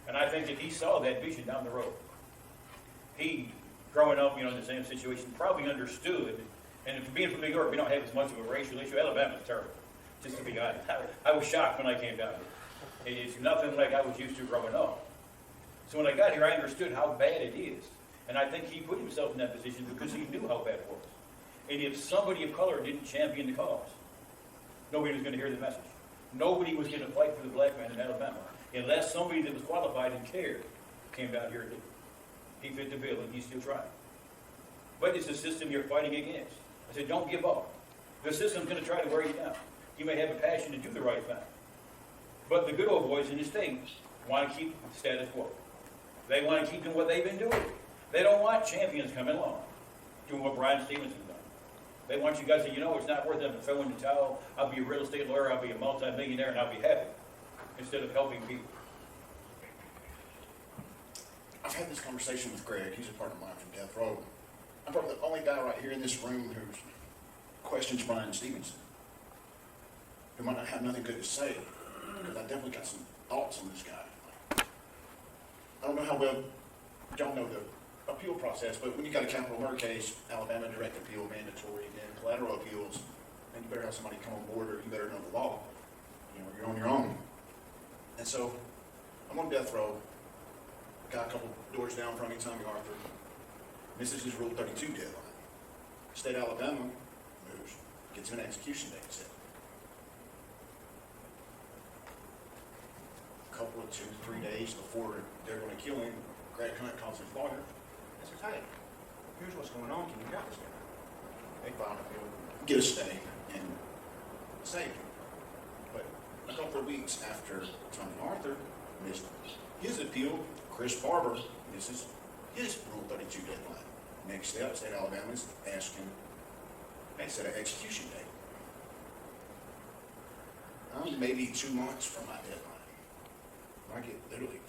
And I think that he saw that vision down the road. He, growing up, in the same situation, probably understood. And being from New York, we don't have as much of a racial issue. Alabama's terrible, just to be honest. I was shocked when I came down here. It's nothing like I was used to growing up. So when I got here, I understood how bad it is. And I think he put himself in that position because he knew how bad it was. And if somebody of color didn't champion the cause, nobody was going to hear the message. Nobody was going to fight for the black man in Alabama unless somebody that was qualified and cared came down here and did it. He fit the bill, and he's still trying. But it's the system you're fighting against. I said, don't give up. The system's going to try to wear you down. You may have a passion to do the right thing. But the good old boys in the state want to keep the status quo. They want to keep doing what they've been doing. They don't want champions coming along, doing what Brian Stevens has done. They want you guys to, it's not worth them to throw in the towel. I'll be a real estate lawyer, I'll be a multi-millionaire, and I'll be happy, instead of helping people. I've had this conversation with Greg. He's a partner of mine from Death Row. I'm probably the only guy right here in this room who questions Brian Stevenson, who might not have nothing good to say, because I definitely got some thoughts on this guy. I don't know how well y'all know the appeal process, but when you got a capital murder case, Alabama direct appeal mandatory, then collateral appeals, then you better have somebody come on board, or you better know the law. You're on your own. And so I'm on death row. Got a couple doors down from me, Tommy Arthur. This is his Rule 32 deadline. State of Alabama moves, gets an execution date set. A couple of 2-3 days before they're going to kill him, Greg Hunt calls his lawyer and says, hey, here's what's going on, can you help us here? They file an appeal, get a stay, and save him. But a couple of weeks after Tommy Arthur missed his appeal, Chris Barber misses his Rule 32 deadline. Next step, State of Alabama is asking, hey, set an execution date. I'm maybe 2 months from my deadline. I get literally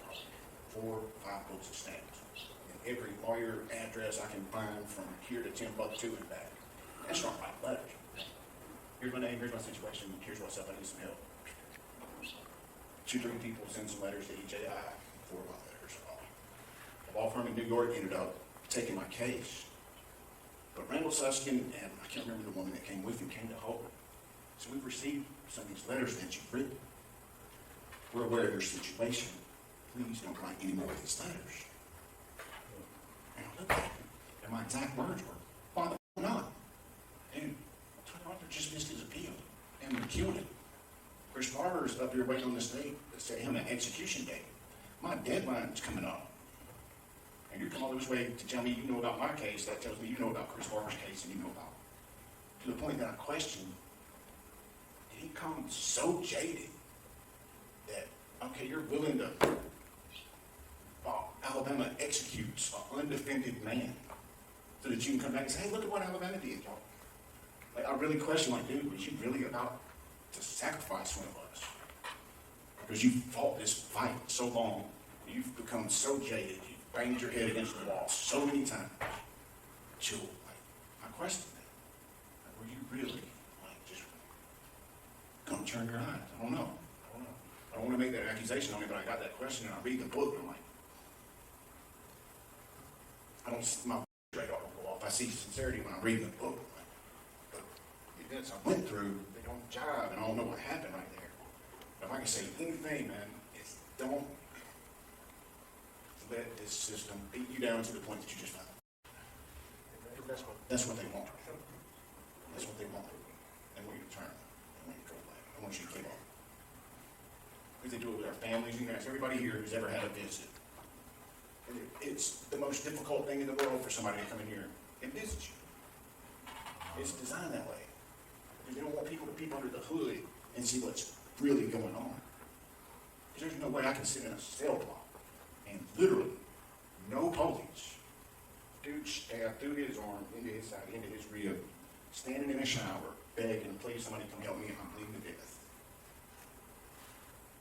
4 or 5 books of stamps. And every lawyer address I can find from here to Timbuktu and back. That's not my letters. Here's my name, here's my situation, here's what's up, I need some help. 2-3 people send some letters to EJI, 4 of my letters. A law firm in New York ended up taking my case. But Randall Suskin and I can't remember the woman that came with him came to Hope. So we've received some of these letters that you've written. We're aware of your situation. Please don't write any more of these letters. And I looked at him, and my exact words were, why the not? Dude, here waiting on the state to set him an execution date. My deadline's coming up. And you come all this way to tell me you know about my case, that tells me you know about Chris Barber's case and you know about it. To the point that I question, did he come so jaded that, okay, you're willing to, Alabama executes an undefended man so that you can come back and say, hey, look at what Alabama did, y'all. Like, I really question, like, dude, was you really about to sacrifice one of us? Because you fought this fight so long, you've become so jaded, you've banged your head against the wall so many times. Chill, like, I question that. Like, were you really, like, just gonna turn your eyes? I don't know. I don't want to make that accusation on me, but I got that question and I read the book and I'm like, my radar don't go off. I see sincerity when I'm reading the book. But the events I went through, they don't jive, and I don't know what happened right there. If I can say anything, man, it's don't let this system beat you down to the point that you just found. That's what they want. That's what they want. They want you to turn. They want you to go back. They want you to keep on. Because they do it with our families. You can ask everybody here who's ever had a visit. It's the most difficult thing in the world for somebody to come in here and visit you. It's designed that way. Because they don't want people to peep under the hood and see what's really going on. Because there's no way I can sit in a cell block and literally, no police, dude stabbed through his arm, into his side, into his rib, standing in a shower, begging, please somebody come help me, I'm bleeding to death.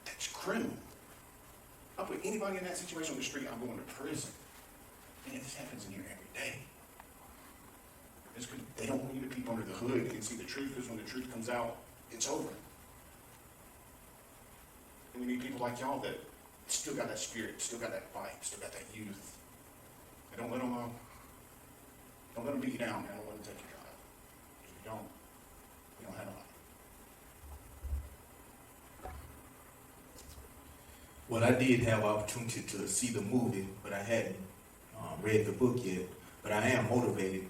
That's criminal. I'll put anybody in that situation on the street, I'm going to prison. Man, this happens in here every day. It's because they don't want you to peep under the hood and see the truth, because when the truth comes out, it's over. And we need people like y'all that still got that spirit, still got that fight, still got that youth. And don't let them beat you down, man. Don't let them take your job. If you don't, you don't have a life. Well, I did have opportunity to see the movie, but I hadn't read the book yet. But I am motivated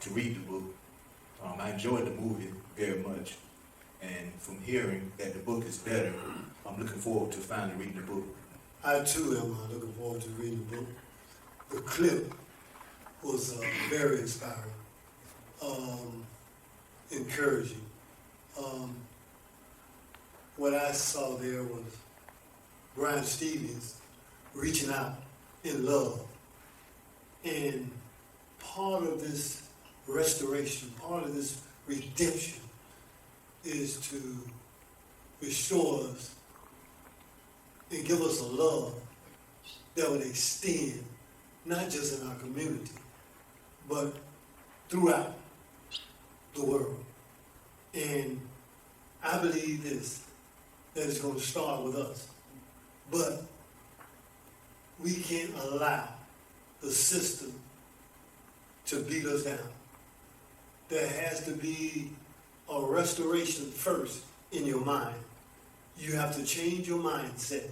to read the book. I enjoyed the movie very much. And from hearing that the book is better, I'm looking forward to finally reading the book. I too am looking forward to reading the book. The clip was very inspiring, encouraging. What I saw there was Brian Stevens reaching out in love. And part of this restoration, part of this redemption is to restore us and give us a love that would extend not just in our community, but throughout the world. And I believe this, that it's going to start with us. But we can't allow the system to beat us down. There has to be a restoration first in your mind. You have to change your mindset.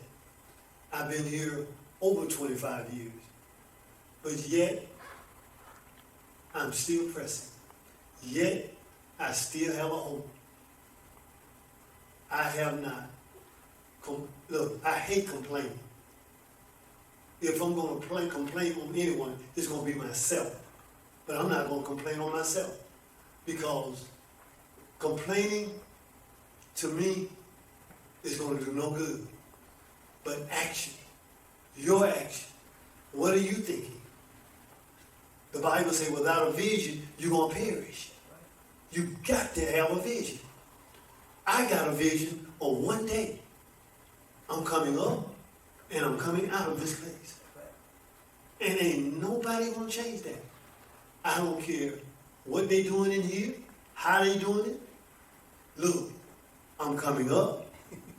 I've been here over 25 years, but yet I'm still pressing. Yet I still have a hope. I have not. Look, I hate complaining. If I'm going to complain on anyone, it's going to be myself. But I'm not going to complain on myself, because complaining to me is going to do no good. But action, your action, what are you thinking? The Bible says without a vision, you're going to perish. You got to have a vision. I got a vision of one day I'm coming up and I'm coming out of this place. And ain't nobody going to change that. I don't care what they doing in here, how they doing it. Look, I'm coming up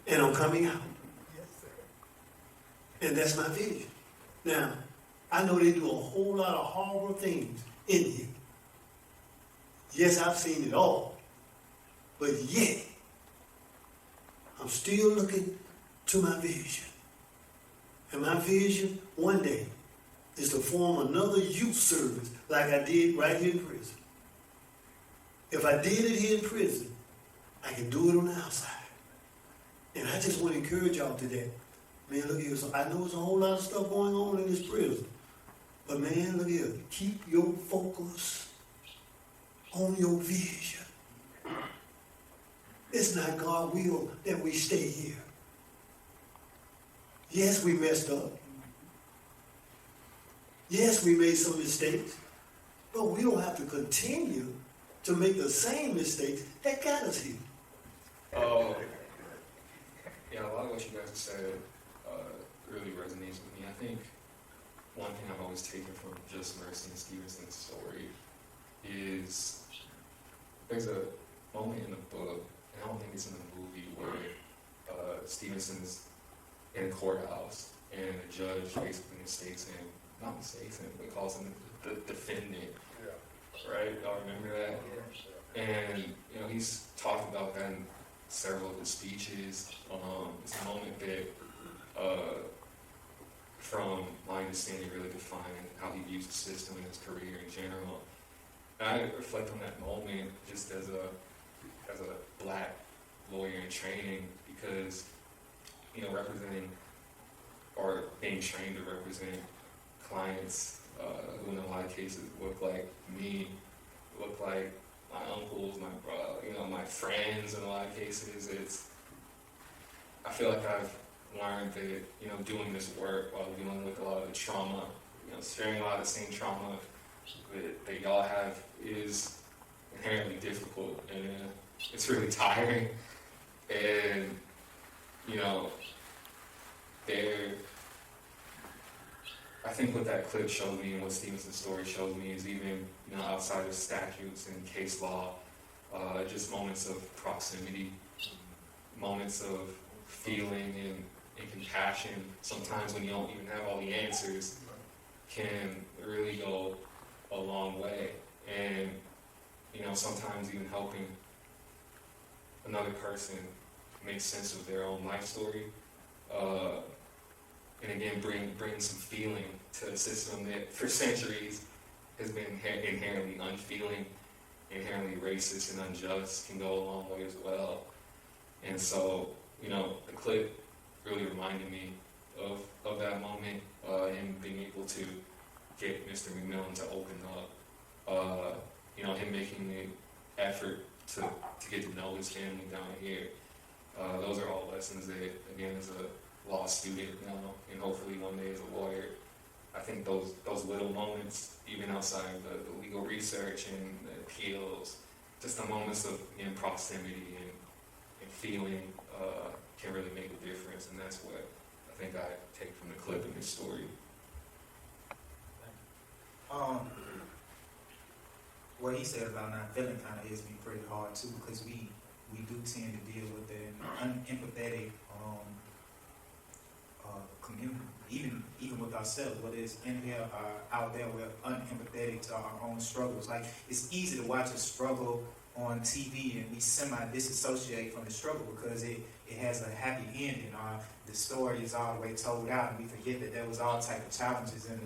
and I'm coming out. And that's my vision. Now, I know they do a whole lot of horrible things in here. Yes, I've seen it all. But yet, I'm still looking to my vision. And my vision one day is to form another youth service like I did right here in prison. If I did it here in prison, I can do it on the outside. And I just want to encourage y'all to that. Man, look here, so I know there's a whole lot of stuff going on in this prison. But man, look here, keep your focus on your vision. It's not God's will that we stay here. Yes, we messed up. Yes, we made some mistakes. But we don't have to continue to make the same mistakes that got us here. Yeah, a lot of what you guys have said really resonates with me. I think one thing I've always taken from Just Mercy and Stevenson's story is there's a moment in the book, and I don't think it's in the movie, where Stevenson's in a courthouse and the judge basically not mistakes him, but calls him the defendant. Right? Y'all remember that? And, you know, he's talked about that in several of his speeches. It's a moment that, from my understanding, really defined how he views the system and his career in general. And I reflect on that moment just as a black lawyer in training, because, you know, representing or being trained to represent clients who in a lot of cases look like me, look like my uncles, my friends in a lot of cases. I feel like I've learned that, you know, doing this work while dealing with a lot of the trauma, you know, sharing a lot of the same trauma that y'all have is inherently difficult, and it's really tiring. And, you know, I think what that clip showed me and what Stevenson's story showed me is even, you know, outside of statutes and case law, just moments of proximity, moments of feeling and compassion, sometimes when you don't even have all the answers, can really go a long way. And, you know, sometimes even helping another person make sense of their own life story, and again, bring some feeling to a system that for centuries has been inherently unfeeling, inherently racist and unjust, can go a long way as well. And so, you know, the clip really reminded me of that moment, and being able to get Mr. McMillan to open up, you know, him making the effort to get to know his family down here. Those are all lessons that, again, as a law student now, and hopefully one day as a lawyer, I think those little moments, even outside the legal research and the appeals, just the moments of proximity and feeling can really make a difference, and that's what I think I take from the clip in this story. What he said about not feeling kind of hits me pretty hard too, because we do tend to deal with an unempathetic community, even with ourselves, whether it's in here or out there, we're unempathetic to our own struggles. Like, it's easy to watch a struggle on TV and we semi-disassociate from the struggle because it has a happy ending, or the story is all the way told out, and we forget that there was all type of challenges in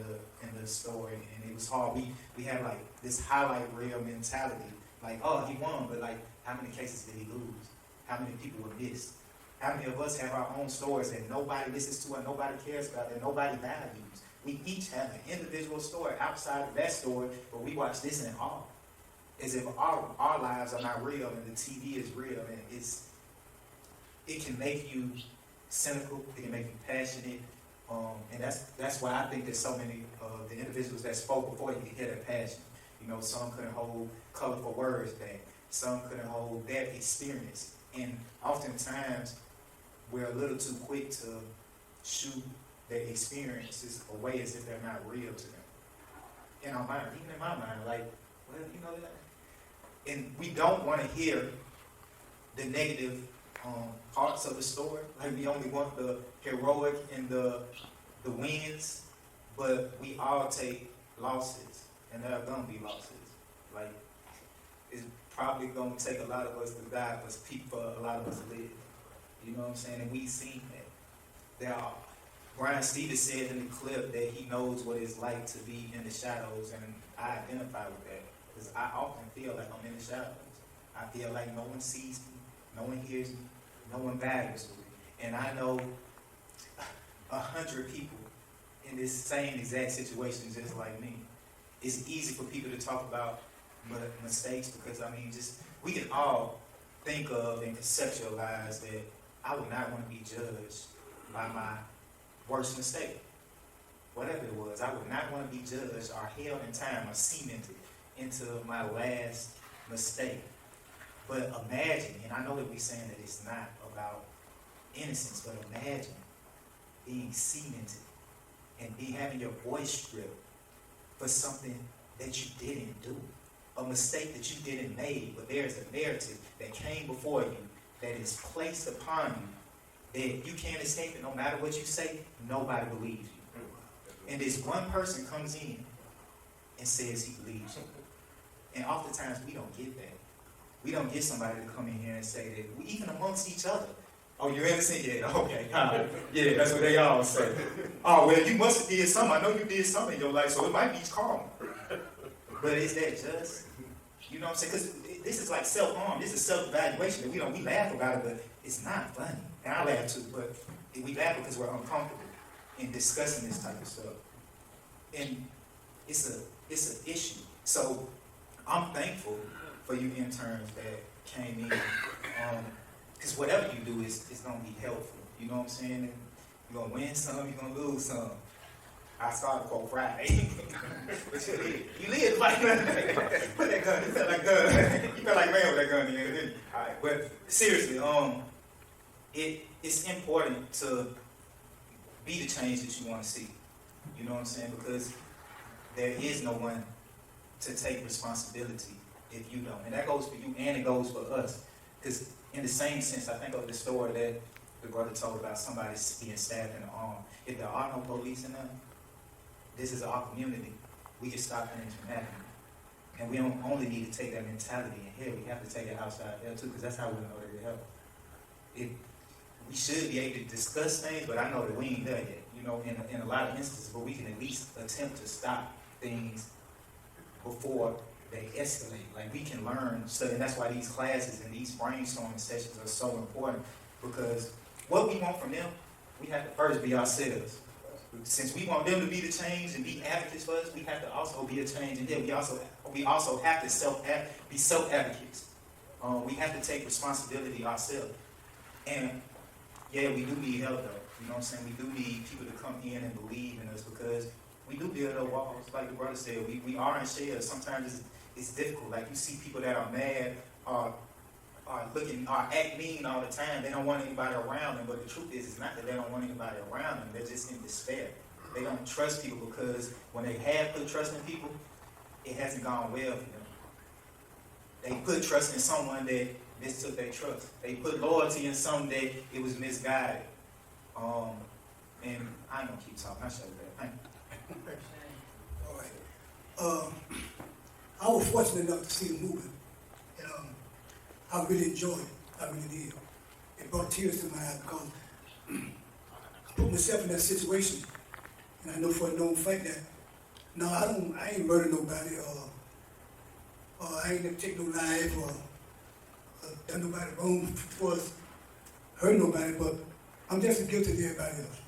the story, and it was hard. We had like this highlight reel mentality, like, oh, he won, but like, how many cases did he lose? How many people were missed? How many of us have our own stories that nobody listens to and nobody cares about, that nobody values? We each have an individual story outside of that story, but we watch this in awe, as if our lives are not real and the TV is real, and it can make you cynical, it can make you passionate, and that's why I think that so many of the individuals that spoke before, you could hear their passion. You know, some couldn't hold colorful words back, some couldn't hold that experience, and oftentimes we're a little too quick to shoot their experiences away as if they're not real to them. In our mind, even in my mind, like, well, you know that. And we don't want to hear the negative parts of the story. Like, we only want the heroic and the wins, but we all take losses, and there are going to be losses. Like, it's probably going to take a lot of us to die for a lot of us to live. You know what I'm saying? And we've seen that. Brian Stevens said in the clip that he knows what it's like to be in the shadows, and I identify with that because I often feel like I'm in the shadows. I feel like no one sees me, no one hears me, no one values me. And I know 100 people in this same exact situation just like me. It's easy for people to talk about mistakes because, I mean, just we can all think of and conceptualize that I would not want to be judged by my worst mistake. Whatever it was, I would not want to be judged or held in time or cemented into my last mistake. But imagine, and I know that we're saying that it's not about innocence, but imagine being cemented and having your voice stripped for something that you didn't do, a mistake that you didn't make, but there's a narrative that came before you that is placed upon you that you can't escape it. No matter what you say, nobody believes you. And this one person comes in and says he believes you. And oftentimes we don't get that. We don't get somebody to come in here and say that, even amongst each other. Oh, you're innocent? Yeah, okay. Yeah, that's what they all say. Oh, well, you must have did something. I know you did something in your life, so it might be karma. But is that just? You know what I'm saying? Because this is like self-harm. This is self-evaluation. We laugh about it, but it's not funny. And I laugh too, but we laugh because we're uncomfortable in discussing this type of stuff. And it's an issue. So I'm thankful for you interns that came in. Because whatever you do is going to be helpful. You know what I'm saying? And you're going to win some, you're going to lose some. I started for Friday. But you live. You live like that. Put that gun. You felt like gun. You felt like man with that gun in there, didn't you? All right. But seriously, it's important to be the change that you want to see. You know what I'm saying? Because there is no one to take responsibility if you don't. And that goes for you and it goes for us. Because in the same sense, I think of the story that the brother told about somebody being stabbed in the arm. If there are no police in there, this is our community. We can stop things from happening. And we don't only need to take that mentality in here, we have to take it outside there too, because that's how we know that it helps. We should be able to discuss things, but I know that we ain't there yet. You know, in a lot of instances, but we can at least attempt to stop things before they escalate. Like we can learn stuff, and that's why these classes and these brainstorming sessions are so important, because what we want from them, we have to first be ourselves. Since we want them to be the change and be advocates for us, we have to also be a change in them. We also have to be self-advocates. We have to take responsibility ourselves. And yeah, we do need help though. You know what I'm saying? We do need people to come in and believe in us, because we do build up walls. Like the brother said, we are in shells. Sometimes it's difficult. Like you see people that are mad, are act mean all the time. They don't want anybody around them. But the truth is, it's not that they don't want anybody around them. They're just in despair. They don't trust people, because when they have put trust in people, it hasn't gone well for them. They put trust in someone that mistook their trust. They put loyalty in something that it was misguided. And I ain't gonna keep talking. I'll show you that. Thank you. All right. I was fortunate enough to see the movie, and I really enjoyed it. I really did. It brought tears to my eyes because I put myself in that situation, and I know for a known fact that no, I ain't murdered nobody, or I ain't never taken no life, or done nobody wrong for us, hurt nobody, but I'm just as guilty as everybody else.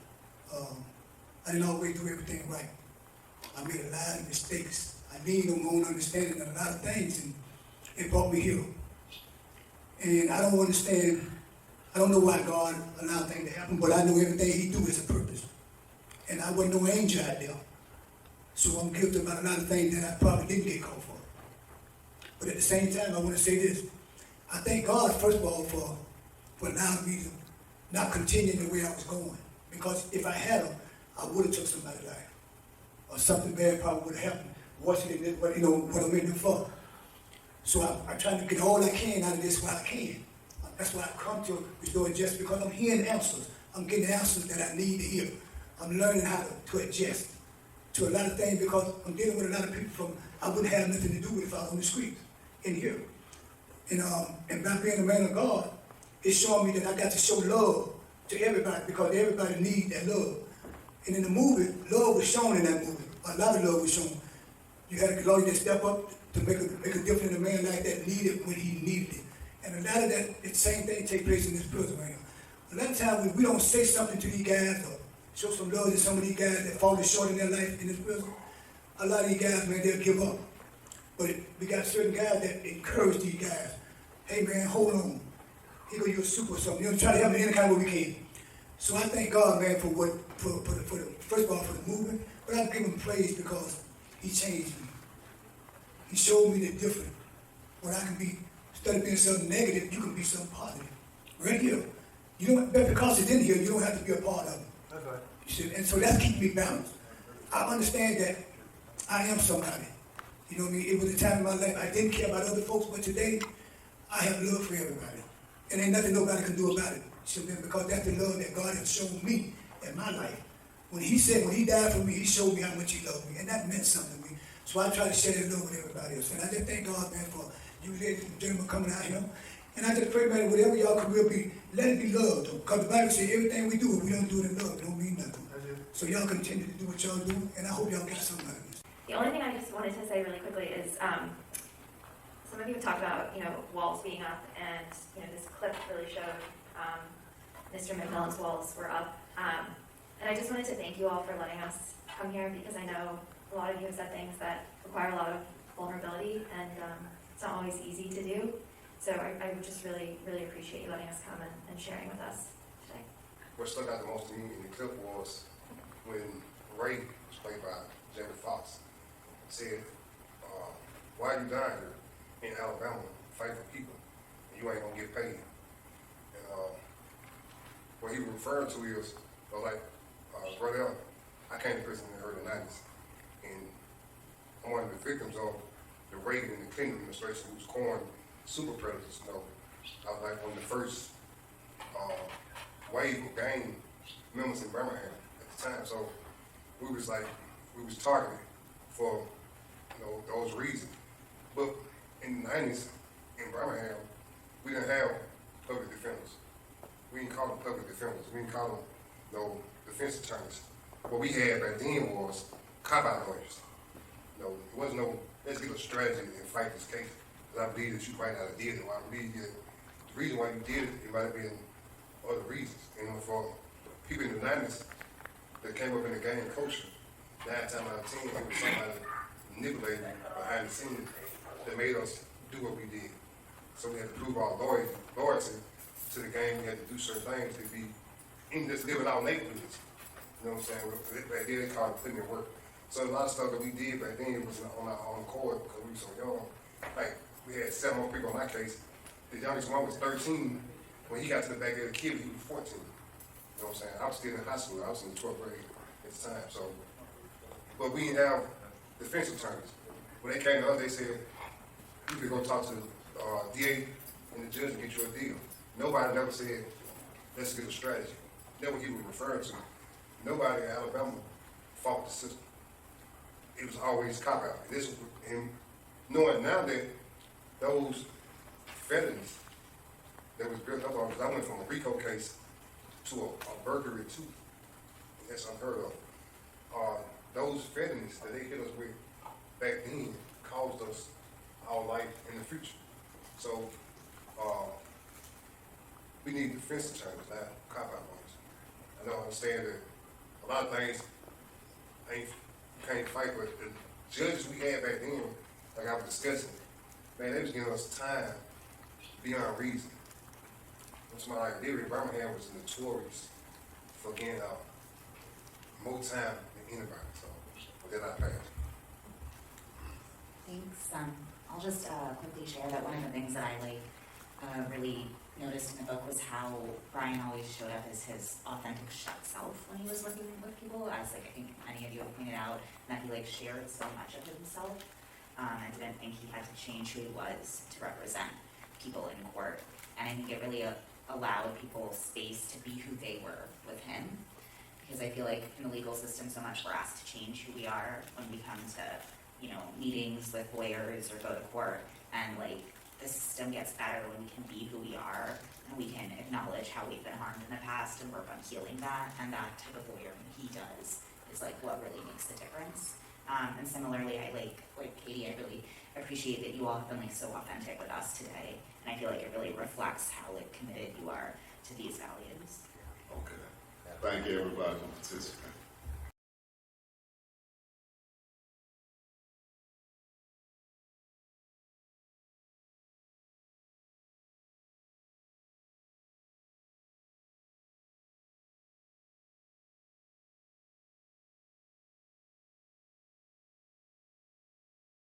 I didn't always do everything right. I made a lot of mistakes. I leaned on my own understanding of a lot of things, and it brought me here. And I don't understand, I don't know why God allowed things to happen, but I know everything He do is a purpose. And I wasn't no angel out there. So I'm guilty about a lot of things that I probably didn't get caught for. But at the same time, I want to say this. I thank God, first of all, for allowing me to not continue the way I was going. Because if I had them, I would have took somebody's life. Or something bad probably would have happened. Watching it, what I'm in there for. So I try to get all I can out of this while I can. That's why I come to Restore Justice, because I'm hearing answers. I'm getting answers that I need to hear. I'm learning how to adjust to a lot of things, because I'm dealing with a lot of people I wouldn't have nothing to do with if I was on the streets in here. And by being a man of God, it's showing me that I got to show love to everybody, because everybody needs that love. And in the movie, love was shown in that movie. A lot of love was shown. You had a lawyer that step up to make a difference in a man like that needed when he needed it. And a lot of that, the same thing take place in this prison right now. A lot of times we don't say something to these guys or show some love to some of these guys that fall short in their life in this prison. A lot of these guys, man, they'll give up. But we got certain guys that encourage these guys. Hey man, hold on. Here go your soup or something. You know, try to help me any kind of way we can. So I thank God, man, for the first of all for the movement, but I give him praise because he changed me. He showed me the difference. When I can be, instead of being something negative, you can be something positive. Right here. You don't, because it's in here, you don't have to be a part of it. That's right. You see, and so that's keeping me balanced. I understand that I am somebody. You know what I mean? It was a time in my life I didn't care about other folks, but today I have love for everybody. And ain't nothing nobody can do about it. See, because that's the love that God has shown me in my life. When he died for me, he showed me how much he loved me. And that meant something to me. So I try to share that love with everybody else. And I just thank God, man, for you ladies and gentlemen coming out here. And I just pray, man, whatever y'all career be, let it be love, though. Because the Bible says everything we do, if we don't do it in love, it don't mean nothing. So y'all continue to do what y'all do, and I hope y'all get something out of this. The only thing I just wanted to say really quickly is, some of you have talked about, walls being up, and, this clip really showed, Mr. McMillan's walls were up. And I just wanted to thank you all for letting us come here, because I know a lot of you have said things that require a lot of vulnerability, and it's not always easy to do. So I would just really, really appreciate you letting us come and sharing with us today. What stuck out the most to me in the clip was when Ray was played by Jamie Foxx said, why are you down here in Alabama fighting for people and you ain't gonna get paid? And what he was referring to is, brother, I came to prison in the early 90s, and I'm one of the victims of the Reagan and the Clinton administration who was calling super predators. I was like one of the first wave of gang members in Birmingham at the time. So we was targeted for those reasons. But in the 90s in Birmingham, we didn't have public defenders. We didn't call them public defenders. We didn't call them defense attorneys. What we had back then was cop-out lawyers. It wasn't let's get a strategy and fight this case. Because I believe that you might not have did it. I believe that the reason why you did it might have been other reasons. For people in the 90s that came up in the gang culture, 9 times out of 10, it was somebody manipulating behind the scenes that made us do what we did. So we had to prove our loyalty to the game. We had to do certain things to be, even just living out neighborhoods. You know what I'm saying? Back then, they called it putting in work. So a lot of stuff that we did back then was on our own accord because we were so young. Like, we had 7 more people in my case. The youngest one was 13. When he got to the back of the kid, he was 14. You know what I'm saying? I was still in high school. I was in the 12th grade at the time. So, but we didn't have defense attorneys. When they came to us, they said, you could go talk to the DA and the judge and get you a deal. Nobody never said, let's get a strategy. That's what he was referring to. Nobody in Alabama fought the system. It was always cop-out. And knowing now that those felonies that was built up on, because I went from a RICO case to a burglary too. That's unheard of. Those felonies that they hit us with back then caused us our life in the future. So we need defense attorneys, not cop-out lawyers. I don't understand that a lot of things can't fight, but the judges we had back then, like I was discussing, man, they was giving us time beyond reason. What's my idea? Birmingham was notorious for getting out more time than anybody. So, with that, I pass. Thanks. I'll just quickly share that one of the things that I really noticed in the book was how Brian always showed up as his authentic self when he was working with people, as I think many of you have pointed out, that he shared so much of himself. I didn't think he had to change who he was to represent people in court, and I think it really allowed people space to be who they were with him, because I feel like in the legal system so much we're asked to change who we are when we come to meetings with lawyers or go to court, and the system gets better when we can be who we are and we can acknowledge how we've been harmed in the past and work on healing that, and that type of lawyering he does is what really makes the difference. And similarly, I like Katie, I really appreciate that you all have been so authentic with us today, and I feel like it really reflects how committed you are to these values. Okay. Thank everybody for participating.